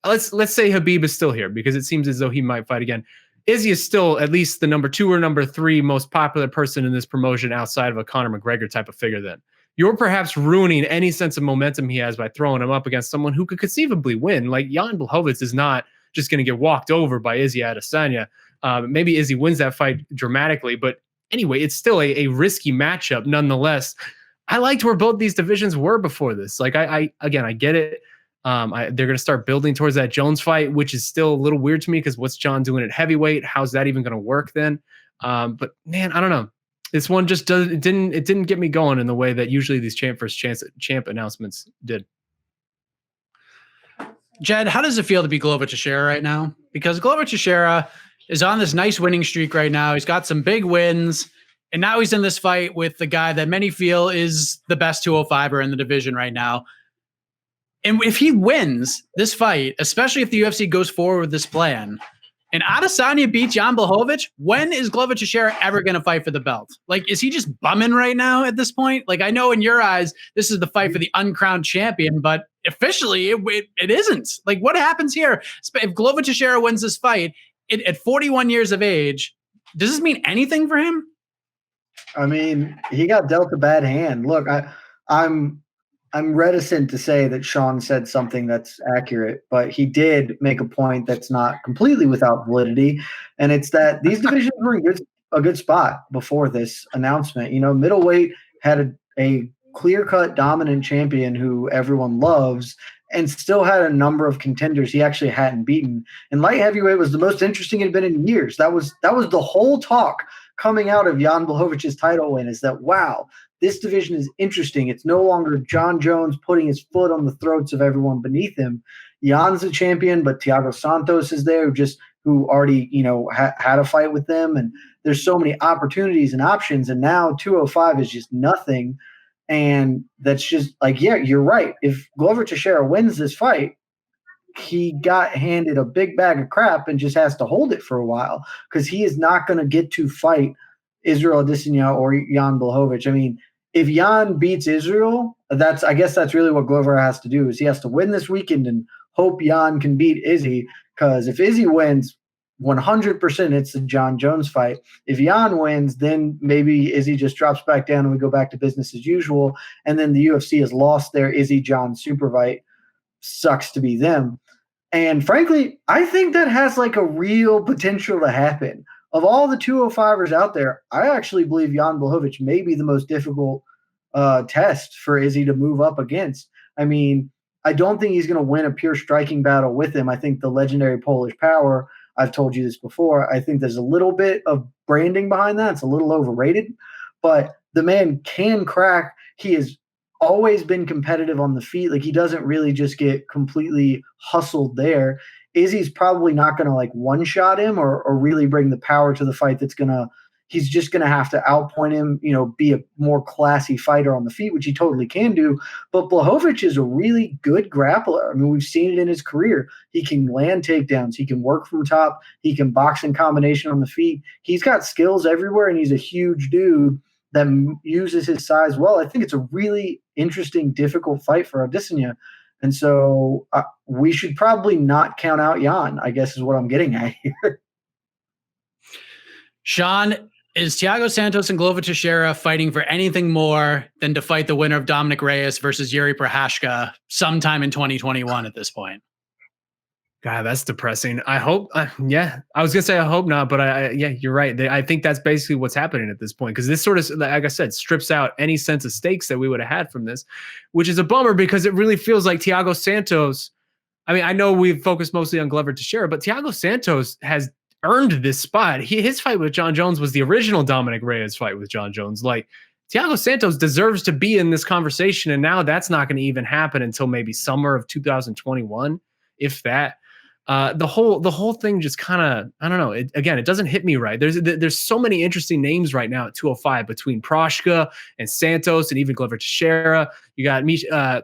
let's say Khabib is still here, because it seems as though he might fight again. Izzy is still at least the number 2 or number 3 most popular person in this promotion outside of a Conor McGregor type of figure then. You're perhaps ruining any sense of momentum he has by throwing him up against someone who could conceivably win. Like Jan Blachowicz is not just going to get walked over by Izzy Adesanya. Maybe Izzy wins that fight dramatically, but anyway, it's still a risky matchup nonetheless. I liked where both these divisions were before this. Like I get it. They're going to start building towards that Jones fight, which is still a little weird to me, because what's John doing at heavyweight? How's that even going to work then? But man, I don't know. This one just didn't get me going in the way that usually these champ versus champ announcements did. Jed, how does it feel to be Glover Teixeira right now? Because Glover Teixeira is on this nice winning streak right now. He's got some big wins, and now he's in this fight with the guy that many feel is the best 205er in the division right now. And if he wins this fight, especially if the UFC goes forward with this plan, and Adesanya beats Jan Blachowicz, when is Glover Teixeira ever going to fight for the belt? Like, is he just bumming right now at this point? Like, I know in your eyes, this is the fight for the uncrowned champion, but officially it isn't. Like, what happens here? If Glover Teixeira wins this fight at 41 years of age, does this mean anything for him? I mean, he got dealt a bad hand. Look, I'm reticent to say that Shaun said something that's accurate, but he did make a point that's not completely without validity, and it's that these divisions were in a good spot before this announcement. You know, middleweight had a clear-cut dominant champion who everyone loves, and still had a number of contenders he actually hadn't beaten. And light heavyweight was the most interesting it had been in years. That was the whole talk coming out of Jan Blachowicz's title win, is that, wow, this division is interesting. It's no longer John Jones putting his foot on the throats of everyone beneath him. Jan's the champion, but Thiago Santos is there, who already, had a fight with them. And there's so many opportunities and options. And now 205 is just nothing. And that's just like, yeah, you're right. If Glover Teixeira wins this fight, he got handed a big bag of crap and just has to hold it for a while, because he is not going to get to fight Israel Adesanya or Jan Blachowicz. I mean, if Jan beats Israel, I guess that's really what Glover has to do, is he has to win this weekend and hope Jan can beat Izzy, because if Izzy wins, 100% it's the John Jones fight. If Jan wins, then maybe Izzy just drops back down and we go back to business as usual. And then the UFC has lost their Izzy-John super fight. Sucks to be them. And frankly, I think that has like a real potential to happen. Of all the 205ers out there, I actually believe Jan Blachowicz may be the most difficult test for Izzy to move up against. I mean, I don't think he's going to win a pure striking battle with him. I think the legendary Polish power, I've told you this before, I think there's a little bit of branding behind that. It's a little overrated, but the man can crack. He has always been competitive on the feet. Like, he doesn't really just get completely hustled there. Izzy's probably not going to like one-shot him or really bring the power to the fight he's just going to have to outpoint him, be a more classy fighter on the feet, which he totally can do. But Blachowicz is a really good grappler. I mean, we've seen it in his career. He can land takedowns. He can work from top. He can box in combination on the feet. He's got skills everywhere, and he's a huge dude that uses his size well. I think it's a really interesting, difficult fight for Adesanya. And so we should probably not count out Jan, I guess is what I'm getting at here. Shaun, is Thiago Santos and Glover Teixeira fighting for anything more than to fight the winner of Dominic Reyes versus Yuri Prochazka sometime in 2021 at this point? God, that's depressing. I hope, yeah, I was gonna say I hope not, but yeah, you're right. I think that's basically what's happening at this point, because this sort of, like I said, strips out any sense of stakes that we would have had from this, which is a bummer, because it really feels like Thiago Santos. I mean, I know we've focused mostly on Glover Teixeira, but Thiago Santos has earned this spot. His fight with John Jones was the original Dominic Reyes fight with John Jones. Like, Thiago Santos deserves to be in this conversation, and now that's not going to even happen until maybe summer of 2021, if that. The whole thing just kind of, I don't know. It doesn't hit me right. There's so many interesting names right now at 205 between Prochazka and Santos and even Glover Teixeira. You got Magomed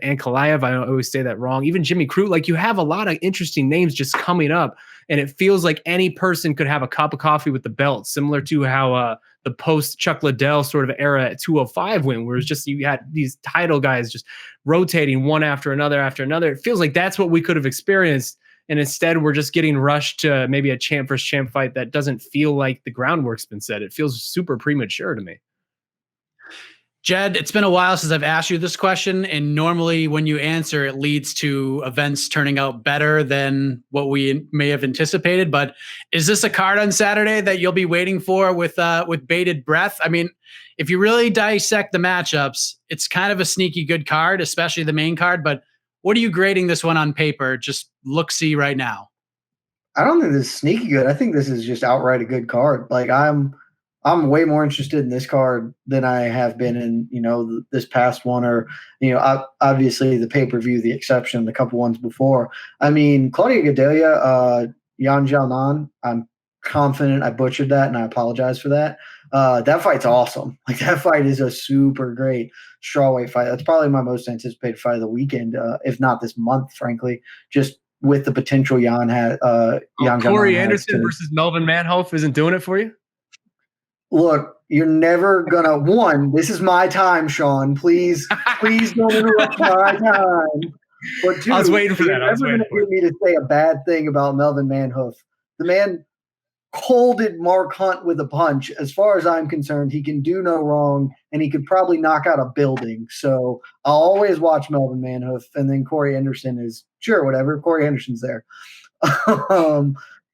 Ankalaev. I always say that wrong. Even Jimmy Crute. Like, you have a lot of interesting names just coming up, and it feels like any person could have a cup of coffee with the belt, similar to how the post Chuck Liddell sort of era at 205 went, where it's just you had these title guys just rotating one after another after another. It feels like that's what we could have experienced, and instead we're just getting rushed to maybe a champ versus champ fight that doesn't feel like the groundwork's been set. It feels super premature to me. Jed, it's been a while since I've asked you this question, and normally when you answer, it leads to events turning out better than what we may have anticipated. But is this a card on Saturday that you'll be waiting for with bated breath? I mean, if you really dissect the matchups, it's kind of a sneaky good card, especially the main card. But what are you grading this one on paper? Just look-see right now. I don't think this is sneaky good. I think this is just outright a good card. Like, I'm way more interested in this card than I have been in, this past one, or, obviously the pay-per-view, the exception, the couple ones before. I mean, Claudia Gadelha, Yan Xiaonan, I'm confident I butchered that, and I apologize for that. That fight's awesome. Like, that fight is a super great strawweight fight. That's probably my most anticipated fight of the weekend, if not this month, frankly, just with the potential Yan Corey Anderson versus Melvin Manhoef isn't doing it for you? Look, You're never gonna this is my time, Shaun. Please don't interrupt my time. But two, I was waiting for that. I was you're never waiting for gonna get me to say a bad thing about Melvin Manhoef. The man colded Mark Hunt with a punch. As far as I'm concerned, he can do no wrong, and he could probably knock out a building. So I'll always watch Melvin Manhoef, and then Corey Anderson is sure, whatever. Corey Anderson's there.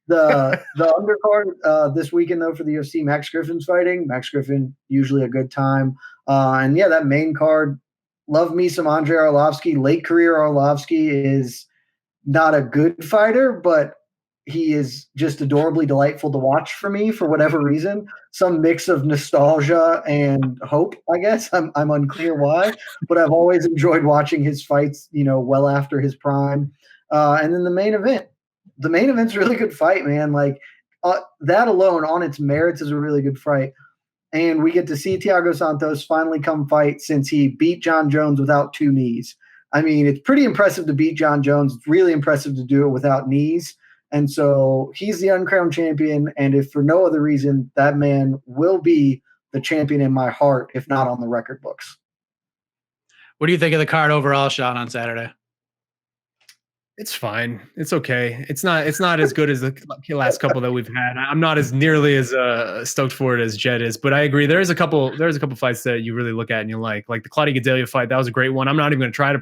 The undercard this weekend though for the UFC, Max Griffin's fighting. Max Griffin, usually a good time. And yeah, that main card, love me some Andre Arlovsky. Late career Arlovsky is not a good fighter, but he is just adorably delightful to watch for me for whatever reason. Some mix of nostalgia and hope, I guess. I'm unclear why, but I've always enjoyed watching his fights, well after his prime. And then the main event. The main event's a really good fight, man. Like that alone on its merits is a really good fight. And we get to see Thiago Santos finally come fight since he beat John Jones without 2 knees. I mean, it's pretty impressive to beat John Jones. It's really impressive to do it without knees. And so he's the uncrowned champion. And if for no other reason, that man will be the champion in my heart, if not on the record books. What do you think of the card overall, Shaun, on Saturday? It's fine. It's okay. It's not as good as the last couple that we've had. I'm not as nearly as stoked for it as Jed is, but I agree. There's a couple fights that you really look at and you like the Claudia Gadelha fight. That was a great one. I'm not even going to try to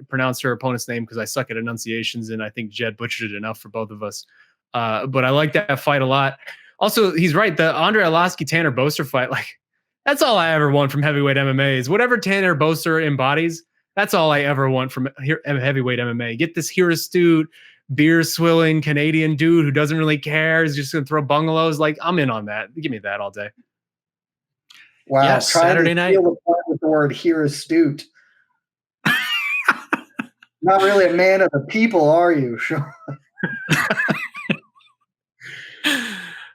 pronounce her opponent's name because I suck at enunciations, and I think Jed butchered it enough for both of us. But I like that fight a lot. Also, he's right. The Andre Arlovsky Tanner Boser fight, that's all I ever want from heavyweight MMA is whatever Tanner Boser embodies. That's all I ever want from heavyweight MMA. Get this here astute, beer swilling Canadian dude who doesn't really care. He's just going to throw bungalows. I'm in on that. Give me that all day. Wow. Yes, Saturday night. With the word here astute. Not really a man of the people, are you, Shaun?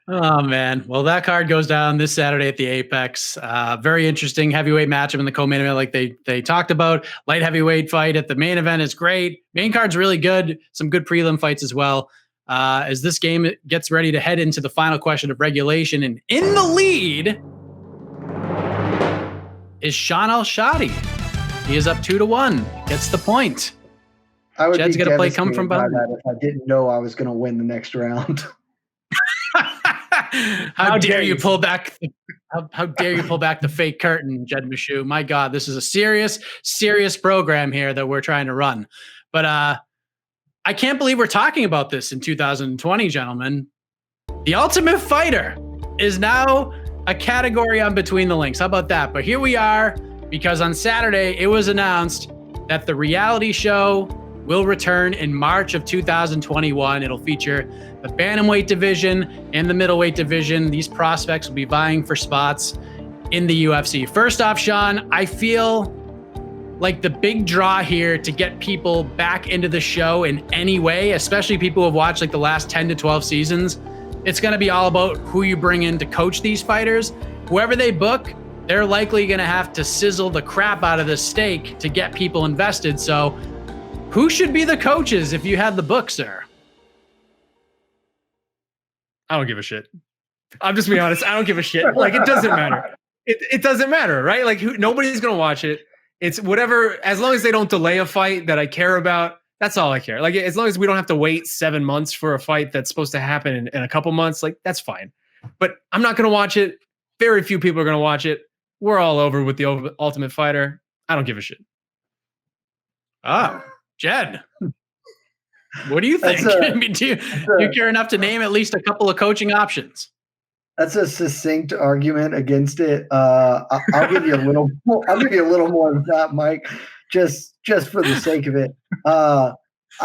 Oh, man. Well, that card goes down this Saturday at the Apex. Very interesting heavyweight matchup in the co-main event like they talked about. Light heavyweight fight at the main event is great. Main card's really good. Some good prelim fights as well. As this game gets ready to head into the final question of regulation, and in the lead is Shaun Al-Shatti. He is up 2-1. Gets the point. I would Jed's be going to play come from behind. If I didn't know I was going to win the next round. How dare you pull back the fake curtain, Jed Meshew? My God, this is a serious program here that we're trying to run. But I can't believe we're talking about this in 2020, gentlemen. The Ultimate Fighter is now a category on Between the Links. How about that? But here we are, because on Saturday it was announced that the reality show will return in March of 2021. It'll feature the bantamweight division and the middleweight division. These prospects will be vying for spots in the UFC. First off, Shaun, I feel like the big draw here to get people back into the show in any way, especially people who have watched the last 10 to 12 seasons, it's going to be all about who you bring in to coach these fighters. Whoever they book, they're likely going to have to sizzle the crap out of the steak to get people invested. So who should be the coaches if you had the book, sir? I don't give a shit. I'm just being honest. I don't give a shit. It doesn't matter. It doesn't matter, right? Nobody's going to watch it. It's whatever, as long as they don't delay a fight that I care about, that's all I care. As long as we don't have to wait 7 months for a fight that's supposed to happen in a couple months, that's fine. But I'm not going to watch it. Very few people are going to watch it. We're all over with the Ultimate Fighter. I don't give a shit. Oh, Jed. What do you think? Do you care enough to name at least a couple of coaching options? That's a succinct argument against it. I'll give you a little. I'll give you a little more than that, Mike, just for the sake of it. I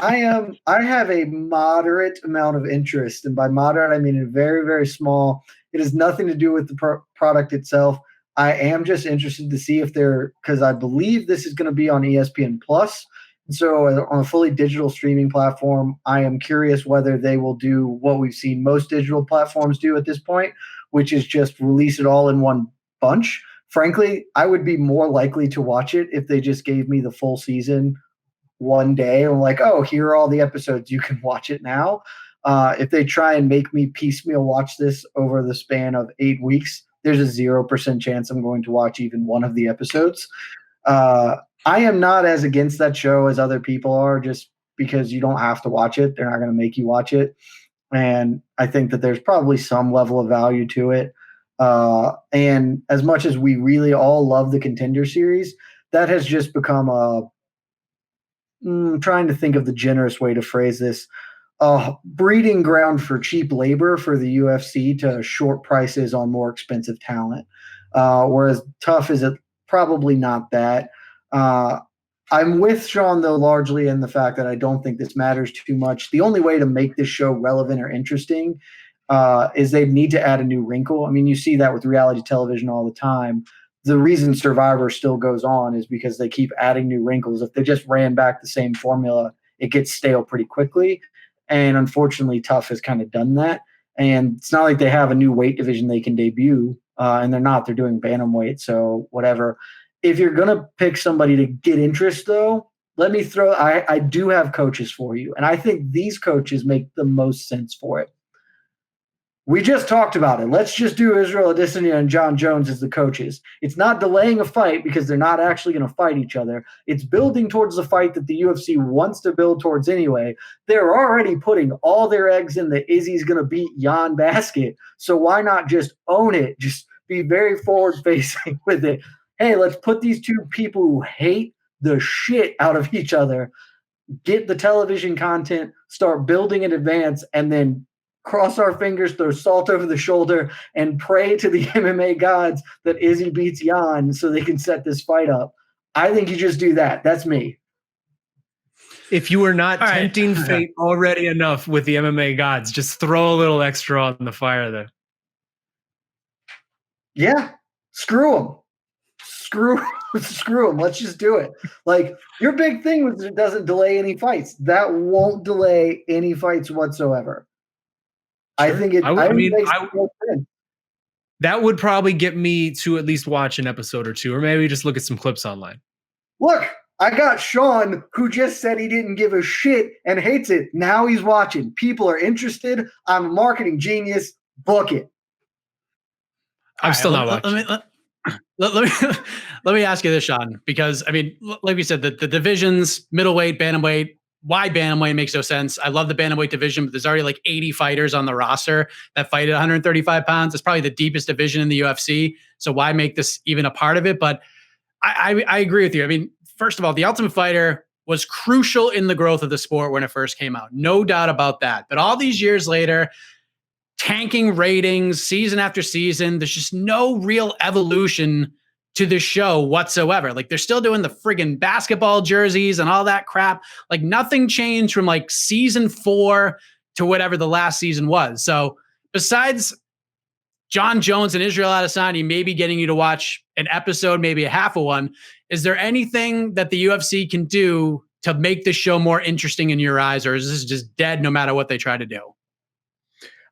have a moderate amount of interest, and by moderate I mean a very, very small. It has nothing to do with the product itself. I am just interested to see if because I believe this is going to be on ESPN Plus. So on a fully digital streaming platform, I am curious whether they will do what we've seen most digital platforms do at this point, which is just release it all in one bunch. Frankly, I would be more likely to watch it if they just gave me the full season one day. I'm like, oh, here are all the episodes. You can watch it now. If they try and make me piecemeal watch this over the span of 8 weeks, there's a 0% chance I'm going to watch even one of the episodes. I am not as against that show as other people are, just because you don't have to watch it. They're not going to make you watch it. And I think that there's probably some level of value to it. And as much as we really all love the Contender Series, that has just become trying to think of the generous way to phrase this, breeding ground for cheap labor for the UFC to short prices on more expensive talent. Whereas TUF is probably not that. I'm with Shaun, though, largely in the fact that I don't think this matters too much. The only way to make this show relevant or interesting is they need to add a new wrinkle. I mean, you see that with reality television all the time. The reason Survivor still goes on is because they keep adding new wrinkles. If they just ran back the same formula, it gets stale pretty quickly. And unfortunately, TUF has kind of done that. And it's not like they have a new weight division they can debut, and they're not. They're doing bantamweight, so whatever. If you're going to pick somebody to get interest, though, let me throw – I do have coaches for you, and I think these coaches make the most sense for it. We just talked about it. Let's just do Israel Adesanya and Jon Jones as the coaches. It's not delaying a fight because they're not actually going to fight each other. It's building towards the fight that the UFC wants to build towards anyway. They're already putting all their eggs in the Izzy's going to beat Jan basket, so why not just own it? Just be very forward-facing with it. Hey, let's put these two people who hate the shit out of each other, get the television content, start building in advance, and then cross our fingers, throw salt over the shoulder, and pray to the MMA gods that Izzy beats Jan so they can set this fight up. I think you just do that. That's me. If you were not tempting fate already enough with the MMA gods, just throw a little extra on the fire there. Yeah, screw them. Screw them. Let's just do it. Like, your big thing was it doesn't delay any fights. That won't delay any fights whatsoever. Sure. I think it. That would probably get me to at least watch an episode or two, or maybe just look at some clips online. Look, I got Shaun, who just said he didn't give a shit and hates it. Now he's watching. People are interested. I'm a marketing genius. Book it. I'm still not watching. Let me ask you this, Shaun, because I mean, like we said, the divisions, middleweight, bantamweight. Why bantamweight makes no sense. I love the bantamweight division, but there's already like 80 fighters on the roster that fight at 135 pounds. It's probably the deepest division in the UFC. So why make this even a part of it? But I agree with you. I mean, first of all, The Ultimate Fighter was crucial in the growth of the sport when it first came out. No doubt about that. But all these years later, tanking ratings season after season, there's just no real evolution to the show whatsoever. Like, they're still doing the friggin' basketball jerseys and all that crap. Like, nothing changed from like season 4 to whatever the last season was. So besides Jon Jones and Israel Adesanya maybe getting you to watch an episode, maybe a half of one, is there anything that the UFC can do to make the show more interesting in your eyes, or is this just dead no matter what they try to do?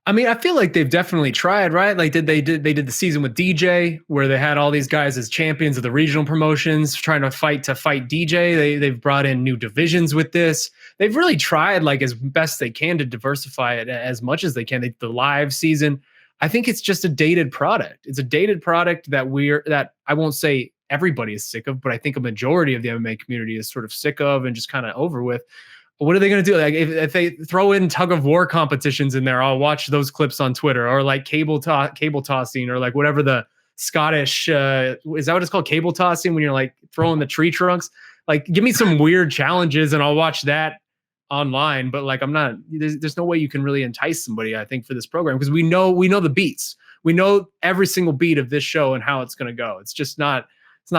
I mean, I feel like they've definitely tried, right? Like, they did the season with DJ where they had all these guys as champions of the regional promotions trying to fight DJ. They've brought in new divisions with this. They've really tried, like, as best they can to diversify it as much as they can. The live season, I think it's just a dated product. It's a dated product that I won't say everybody is sick of, but I think a majority of the MMA community is sort of sick of and just kind of over with. What are they going to do? Like, if they throw in tug of war competitions in there, I'll watch those clips on Twitter, or like cable tossing, or like whatever the Scottish, is that what it's called? Cable tossing, when you're like throwing the tree trunks. Like, give me some weird challenges and I'll watch that online. But like, there's no way you can really entice somebody, I think, for this program, because we know the beats. We know every single beat of this show and how it's going to go. It's just not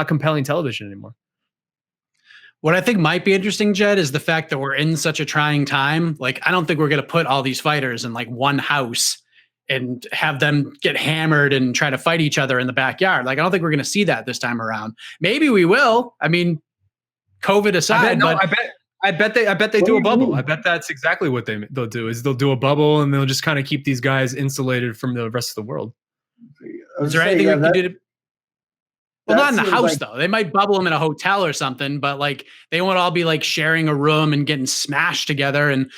compelling television anymore. What I think might be interesting, Jed, is the fact that we're in such a trying time. Like, I don't think we're going to put all these fighters in like one house and have them get hammered and try to fight each other in the backyard. Like, I don't think we're going to see that this time around. Maybe we will. I mean, COVID aside, I bet they do a bubble. I bet that's exactly what they'll do. Is they'll do a bubble and they'll just kind of keep these guys insulated from the rest of the world. Is there anything we can do to? Well, not in the house, though. They might bubble them in a hotel or something, but like, they won't all be like sharing a room and getting smashed together and,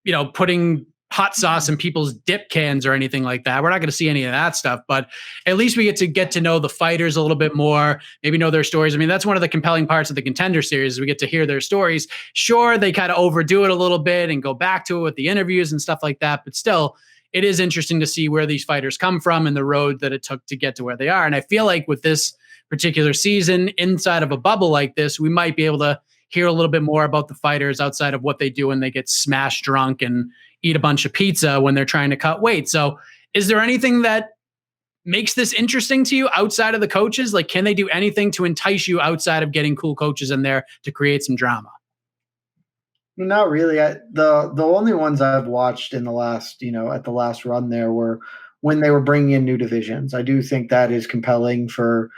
you know, putting hot sauce in people's dip cans or anything like that. We're not going to see any of that stuff, but at least we get to know the fighters a little bit more, maybe know their stories. I mean, that's one of the compelling parts of the Contender Series is we get to hear their stories. Sure, they kind of overdo it a little bit and go back to it with the interviews and stuff like that, but still, it is interesting to see where these fighters come from and the road that it took to get to where they are. And I feel like with this particular season, inside of a bubble like this, we might be able to hear a little bit more about the fighters outside of what they do when they get smashed drunk and eat a bunch of pizza when they're trying to cut weight. So is there anything that makes this interesting to you outside of the coaches? Like, can they do anything to entice you outside of getting cool coaches in there to create some drama? Not really. The only ones I've watched in the last, at the last run there were when they were bringing in new divisions. I do think that is compelling for,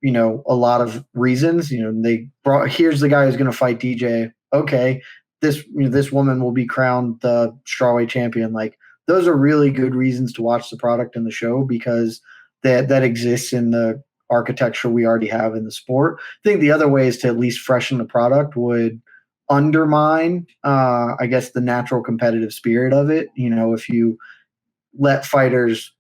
a lot of reasons. They brought, here's the guy who's going to fight DJ. Okay. This woman will be crowned the strawweight champion. Like, those are really good reasons to watch the product in the show because that exists in the architecture we already have in the sport. I think the other way is to at least freshen the product would undermine, I guess, the natural competitive spirit of it. If you let fighters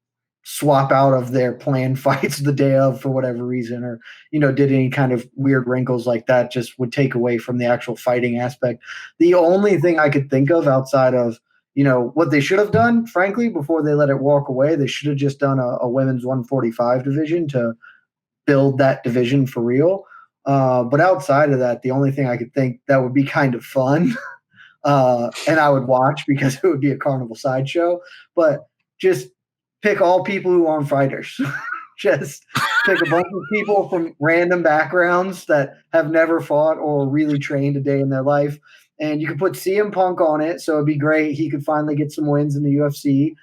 swap out of their planned fights the day of for whatever reason, or, did any kind of weird wrinkles like that, just would take away from the actual fighting aspect. The only thing I could think of outside of, what they should have done, frankly, before they let it walk away, they should have just done a women's 145 division to build that division for real. But outside of that, the only thing I could think that would be kind of fun, and I would watch because it would be a carnival sideshow, but just pick all people who aren't fighters. Just pick a bunch of people from random backgrounds that have never fought or really trained a day in their life. And you could put CM Punk on it, so it'd be great. He could finally get some wins in the UFC.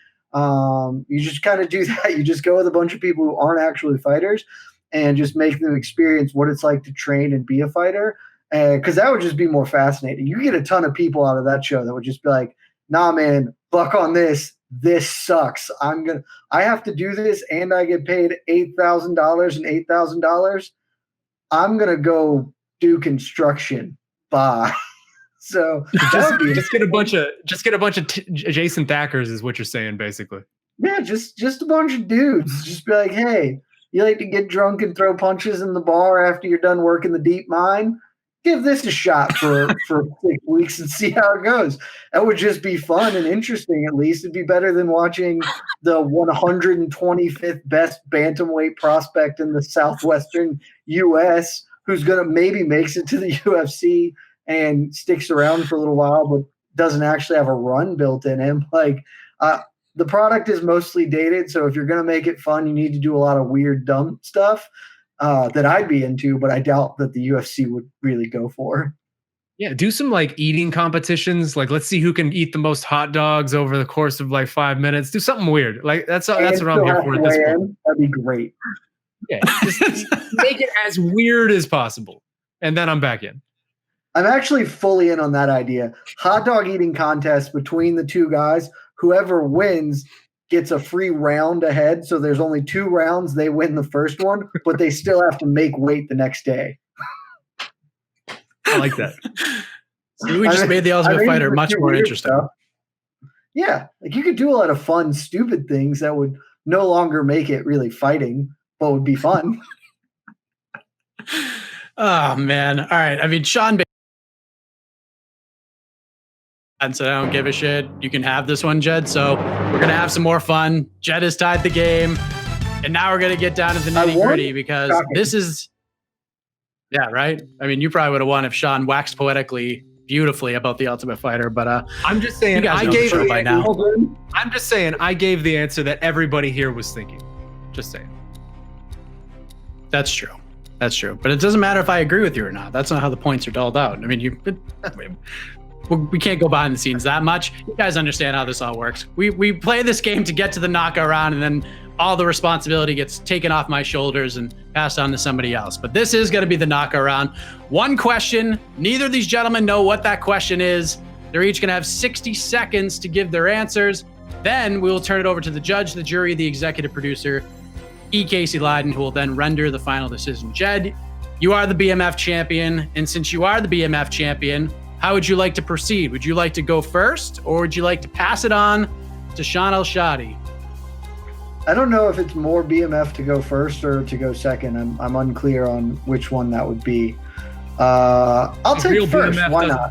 You just kind of do that. You just go with a bunch of people who aren't actually fighters and just make them experience what it's like to train and be a fighter. Because that would just be more fascinating. You get a ton of people out of that show that would just be like, nah, man, buck on this. This sucks. I have to do this and I get paid $8,000 and $8,000. I'm going to go do construction. Bye. So just get a bunch of Jason Thackers is what you're saying, basically. Yeah, just a bunch of dudes. Just be like, hey, you like to get drunk and throw punches in the bar after you're done working the deep mine? Give this a shot for 6 weeks and see how it goes. That would just be fun and interesting. At least it'd be better than watching the 125th best bantamweight prospect in the Southwestern U.S. who's going to maybe makes it to the UFC and sticks around for a little while, but doesn't actually have a run built in him. Like, the product is mostly dated. So if you're going to make it fun, you need to do a lot of weird, dumb stuff that I'd be into, but I doubt that the UFC would really go for. Yeah. Do some like eating competitions. Like, let's see who can eat the most hot dogs over the course of like 5 minutes. Do something weird. Like that's what I'm here for at this point. That'd be great. Yeah. Just make it as weird as possible. And then I'm back in. I'm actually fully in on that idea. Hot dog eating contest between the two guys. Whoever wins gets a free round ahead. So there's only 2 rounds. They win the first one, but they still have to make weight the next day. I like that. See, we just made the Ultimate Fighter much more interesting. Stuff. Yeah. Like, you could do a lot of fun, stupid things that would no longer make it really fighting, but would be fun. Oh, man. All right. I mean, Shaun and so I don't give a shit. You can have this one, Jed. So we're going to have some more fun. Jed has tied the game. And now we're going to get down to the nitty gritty because this is, yeah, right? I mean, you probably would have won if Shaun waxed poetically beautifully about the Ultimate Fighter, but I'm just saying, I gave the by now. I'm just saying, I gave the answer that everybody here was thinking. Just saying. That's true. That's true. But it doesn't matter if I agree with you or not. That's not how the points are doled out. I mean, we can't go behind the scenes that much. You guys understand how this all works. We play this game to get to the knockout round, and then all the responsibility gets taken off my shoulders and passed on to somebody else. But this is going to be the knockout round. One question. Neither of these gentlemen know what that question is. They're each going to have 60 seconds to give their answers. Then we will turn it over to the judge, the jury, the executive producer, E. Casey Leiden, who will then render the final decision. Jed, you are the BMF champion. And since you are the BMF champion, how would you like to proceed? Would you like to go first, or would you like to pass it on to Shaun Al-Shatti? I don't know if it's more BMF to go first or to go second. I'm unclear on which one that would be. I'll take first. BMF Why not?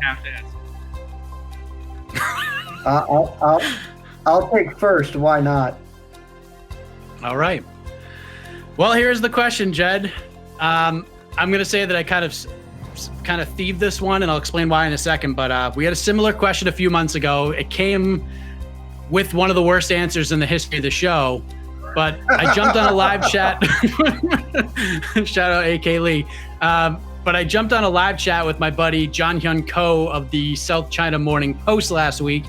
I'll take first. Why not? All right. Well, here's the question, Jed. I'm going to say that I kind of thieved this one, and I'll explain why in a second. But we had a similar question a few months ago. It came with one of the worst answers in the history of the show. But I jumped on a live chat. Shout out AK Lee. But I jumped on a live chat with my buddy John Hyun Ko of the South China Morning Post last week.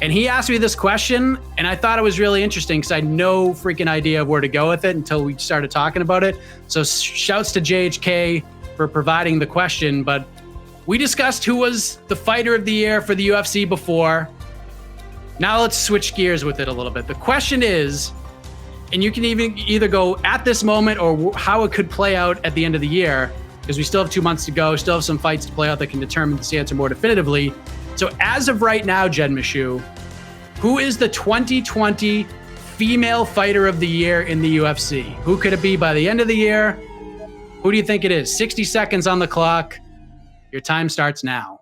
And he asked me this question, and I thought it was really interesting because I had no freaking idea of where to go with it until we started talking about it. So shouts to JHK for providing the question. But we discussed who was the fighter of the year for the UFC before. Now let's switch gears with it a little bit. The question is, and you can even either go at this moment or how it could play out at the end of the year, because we still have 2 months to go, still have some fights to play out that can determine this answer more definitively. So as of right now, Jed Meshew, who is the 2020 female fighter of the year in the UFC? Who could it be by the end of the year? Who do you think it is? 60 seconds on the clock. Your time starts now.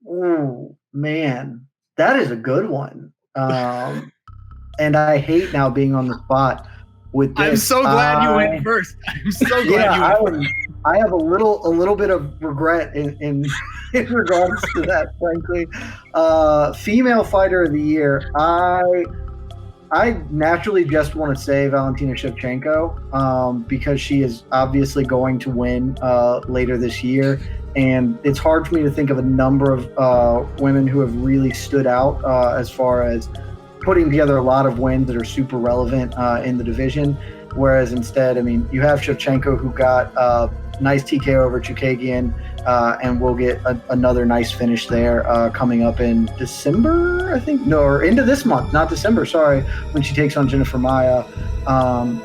Oh, man. That is a good one. And I hate now being on the spot with this. I'm so glad you went first. I'm so glad you went first. I have a little bit of regret in regards to that, frankly. Female fighter of the year. I naturally just want to say Valentina Shevchenko because she is obviously going to win later this year. And it's hard for me to think of a number of women who have really stood out as far as putting together a lot of wins that are super relevant in the division. Whereas instead, I mean, you have Shevchenko who got a nice TKO over Chukagian and we'll get another nice finish there coming up in December, I think. No, or into this month, not December, sorry, when she takes on Jennifer Maia.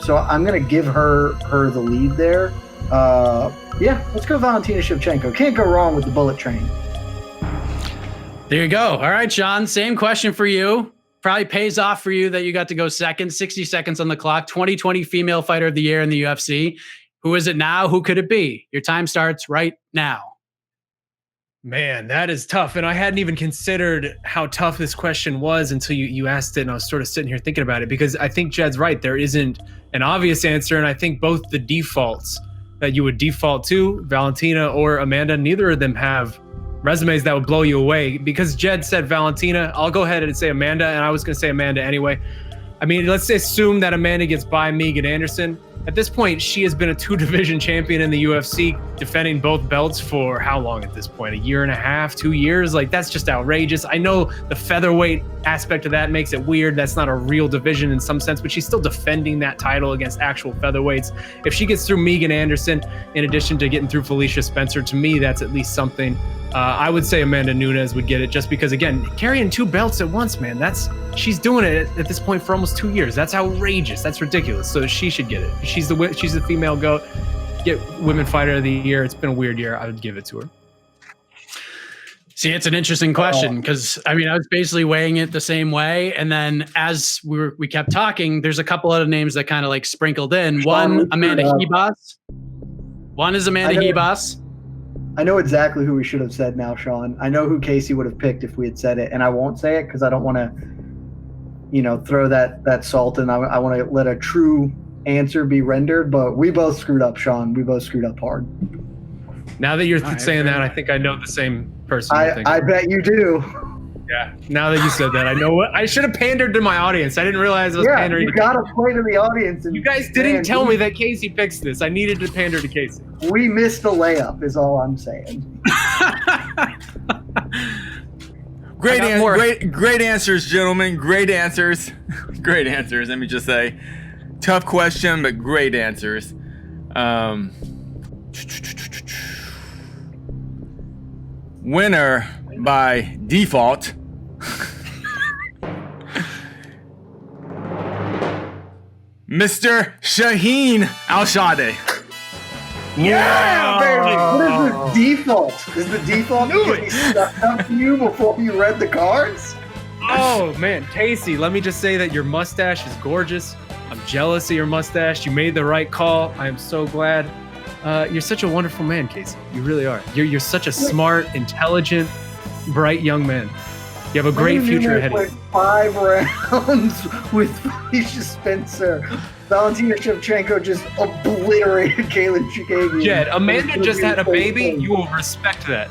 So I'm going to give her the lead there. Yeah, let's go Valentina Shevchenko. Can't go wrong with the bullet train. There you go. All right, Shaun, same question for you. Probably pays off for you that you got to go second. 60 seconds on the clock. 2020 female fighter of the year in the UFC. Who is it now? Who could it be? Your time starts right now. Man, that is tough. And I hadn't even considered how tough this question was until you asked it. And I was sort of sitting here thinking about it because I think Jed's right. There isn't an obvious answer. And I think both the defaults that you would default to, Valentina or Amanda, neither of them have resumes that would blow you away. Because Jed said Valentina, I'll go ahead and say Amanda, and I was going to say Amanda anyway. I mean, let's assume that Amanda gets by Megan Anderson. At this point, she has been a 2-division champion in the UFC, defending both belts for how long at this point? 1.5 years, 2 years? Like, that's just outrageous. I know the featherweight aspect of that makes it weird. That's not a real division in some sense, but she's still defending that title against actual featherweights. If she gets through Megan Anderson, in addition to getting through Felicia Spencer, to me, that's at least something. I would say Amanda Nunes would get it just because, again, carrying 2 belts at once, man, she's doing it at this point for almost 2 years. That's outrageous. That's ridiculous. So she should get it. She's the female GOAT. Get Women Fighter of the Year. It's been a weird year. I would give it to her. See, it's an interesting question because, I mean, I was basically weighing it the same way. And then as we kept talking, there's a couple other names that kind of like sprinkled in. One, Amanda Hebas. One is Amanda Hebas. I know exactly who we should have said now, Shaun. I know who Casey would have picked if we had said it, and I won't say it because I don't want to, throw that salt in. I want to let a true answer be rendered, but we both screwed up, Shaun. We both screwed up hard. Now that you're saying that, I think I know the same person. I bet you do. Yeah. Now that you said that, I know what I should have pandered to my audience. I didn't realize I was pandering. You got to play to the audience. And, you guys didn't tell me that Casey picks this. I needed to pander to Casey. We missed a layup, is all I'm saying. Great answers, gentlemen. Great answers. Great answers. Let me just say, tough question, but great answers. Winner by default. Mr. Shaheen Al-Shatti. Yeah, baby. What is the default? Is the default to get me stuck up to you before you read the cards? Oh man, Casey, let me just say that your mustache is gorgeous. I'm jealous of your mustache. You made the right call. I am so glad. You're such a wonderful man, Casey. You really are. You're such a smart, intelligent, bright young man. You have a great future ahead of you. 5 rounds with Felicia Spencer. Valentina Shevchenko just obliterated Kaylin Chikagian. Jed, Amanda just had a baby. You will respect that.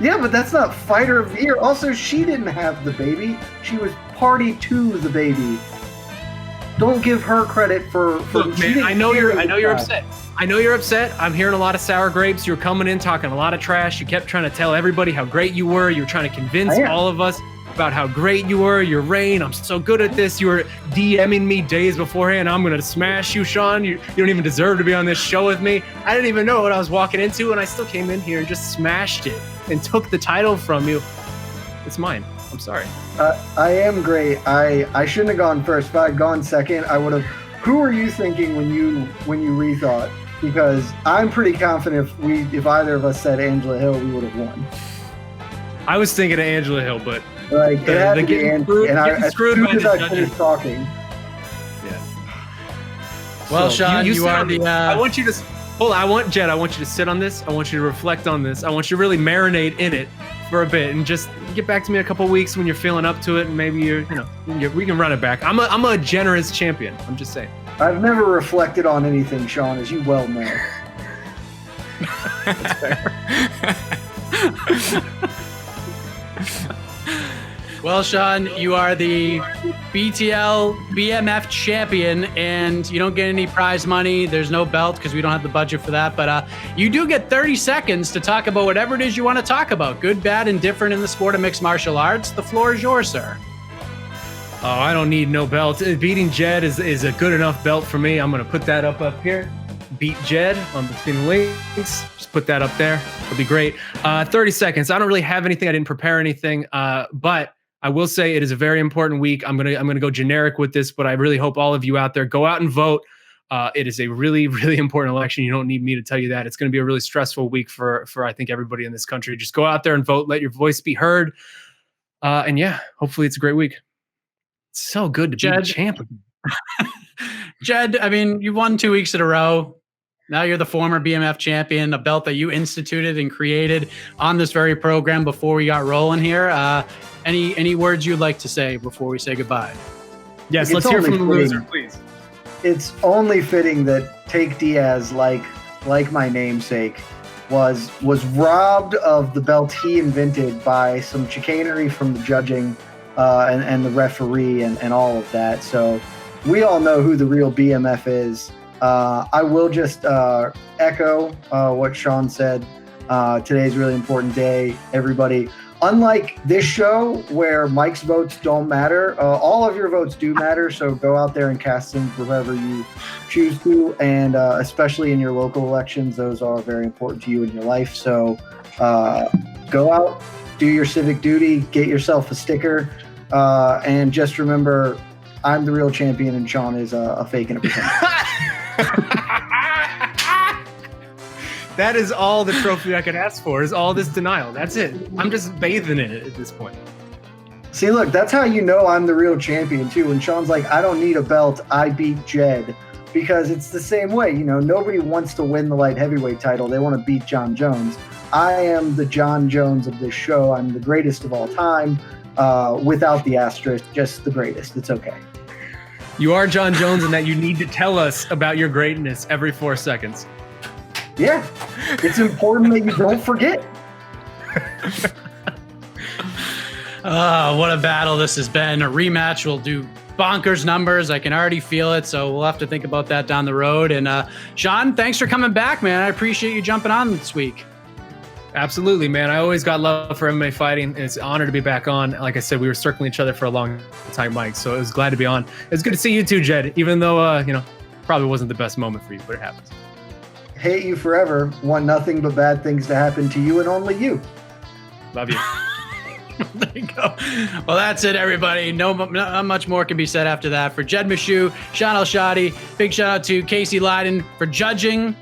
Yeah, but that's not fighter of the year. Also, she didn't have the baby. She was party to the baby. Don't give her credit for Look, man, I know you're upset. I know you're upset. I'm hearing a lot of sour grapes. You were coming in talking a lot of trash. You kept trying to tell everybody how great you were. You were trying to convince all of us about how great you were. Your reign. I'm so good at this. You were DMing me days beforehand. I'm going to smash you, Shaun. You don't even deserve to be on this show with me. I didn't even know what I was walking into, and I still came in here and just smashed it and took the title from you. It's mine. I'm sorry. I am great. I shouldn't have gone first. If I had gone second, I would have. Who were you thinking when you rethought? Because I'm pretty confident if either of us said Angela Hill, we would have won. I was thinking of Angela Hill, but like it had to be Angela, and as soon as I finished talking. Yeah. Well, so, Shaun, you are the. I want you to hold on. Jed, I want you to sit on this. I want you to reflect on this. I want you to really marinate in it for a bit, and just get back to me in a couple of weeks when you're feeling up to it, and maybe we can run it back. I'm a generous champion. I'm just saying. I've never reflected on anything, Shaun, as you well know. That's fair. Well, Shaun, you are the BTL BMF champion, and you don't get any prize money. There's no belt because we don't have the budget for that. But you do get 30 seconds to talk about whatever it is you want to talk about. Good, bad, and different in the sport of mixed martial arts. The floor is yours, sir. Oh, I don't need no belt. Beating Jed is a good enough belt for me. I'm going to put that up here. Beat Jed on Between the Links. Just put that up there. It'll be great. 30 seconds. I don't really have anything. I didn't prepare anything. But I will say it is a very important week. I'm gonna go generic with this, but I really hope all of you out there go out and vote. It is a really, really important election. You don't need me to tell you that. It's going to be a really stressful week for I think everybody in this country. Just go out there and vote. Let your voice be heard. And yeah, hopefully it's a great week. It's so good to be the champ. Jed, I mean, you won 2 weeks in a row. Now you're the former BMF champion, a belt that you instituted and created on this very program before we got rolling here. Any words you'd like to say before we say goodbye? Yes, let's hear from the loser, please. It's only fitting that Take Diaz, like my namesake, was robbed of the belt he invented by some chicanery from the judging and the referee and all of that. So we all know who the real BMF is. I will just echo what Shaun said. Today's a really important day, everybody. Unlike this show where Mike's votes don't matter, all of your votes do matter. So go out there and cast them for whoever you choose to. And especially in your local elections, those are very important to you in your life. So go out, do your civic duty, get yourself a sticker. And just remember, I'm the real champion and Shaun is a fake and a pretend. That is all the trophy I could ask for, is all this denial. That's it. I'm just bathing in it at this point. See, look, that's how you know I'm the real champion, too. When Shaun's like, I don't need a belt, I beat Jed. Because it's the same way. You know, nobody wants to win the light heavyweight title. They want to beat John Jones. I am the John Jones of this show. I'm the greatest of all time. Without the asterisk, just the greatest. It's okay. You are John Jones in that you need to tell us about your greatness every 4 seconds. Yeah, it's important that you don't forget. What a battle this has been. A rematch will do bonkers numbers. I can already feel it, so we'll have to think about that down the road. And Shaun, thanks for coming back, man. I appreciate you jumping on this week. Absolutely, man. I always got love for MMA fighting. It's an honor to be back on. Like I said, we were circling each other for a long time, Mike, so it was glad to be on. It's good to see you too, Jed, even though, probably wasn't the best moment for you, but it happens. Hate you forever. Want nothing but bad things to happen to you and only you. Love you. There you go. Well, that's it, everybody. Not much more can be said after that. For Jed Meshew, Shaun Al-Shatti, big shout out to Casey Leiden for judging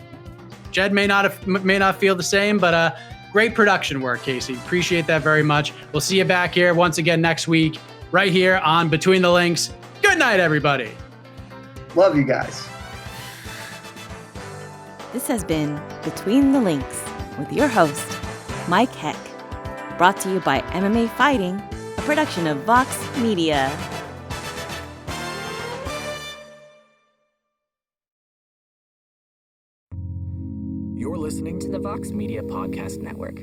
Jed may not feel the same, but great production work, Casey. Appreciate that very much. We'll see you back here once again next week, right here on Between the Links. Good night, everybody. Love you guys. This has been Between the Links with your host, Mike Heck. Brought to you by MMA Fighting, a production of Vox Media. You're listening to the Vox Media Podcast Network.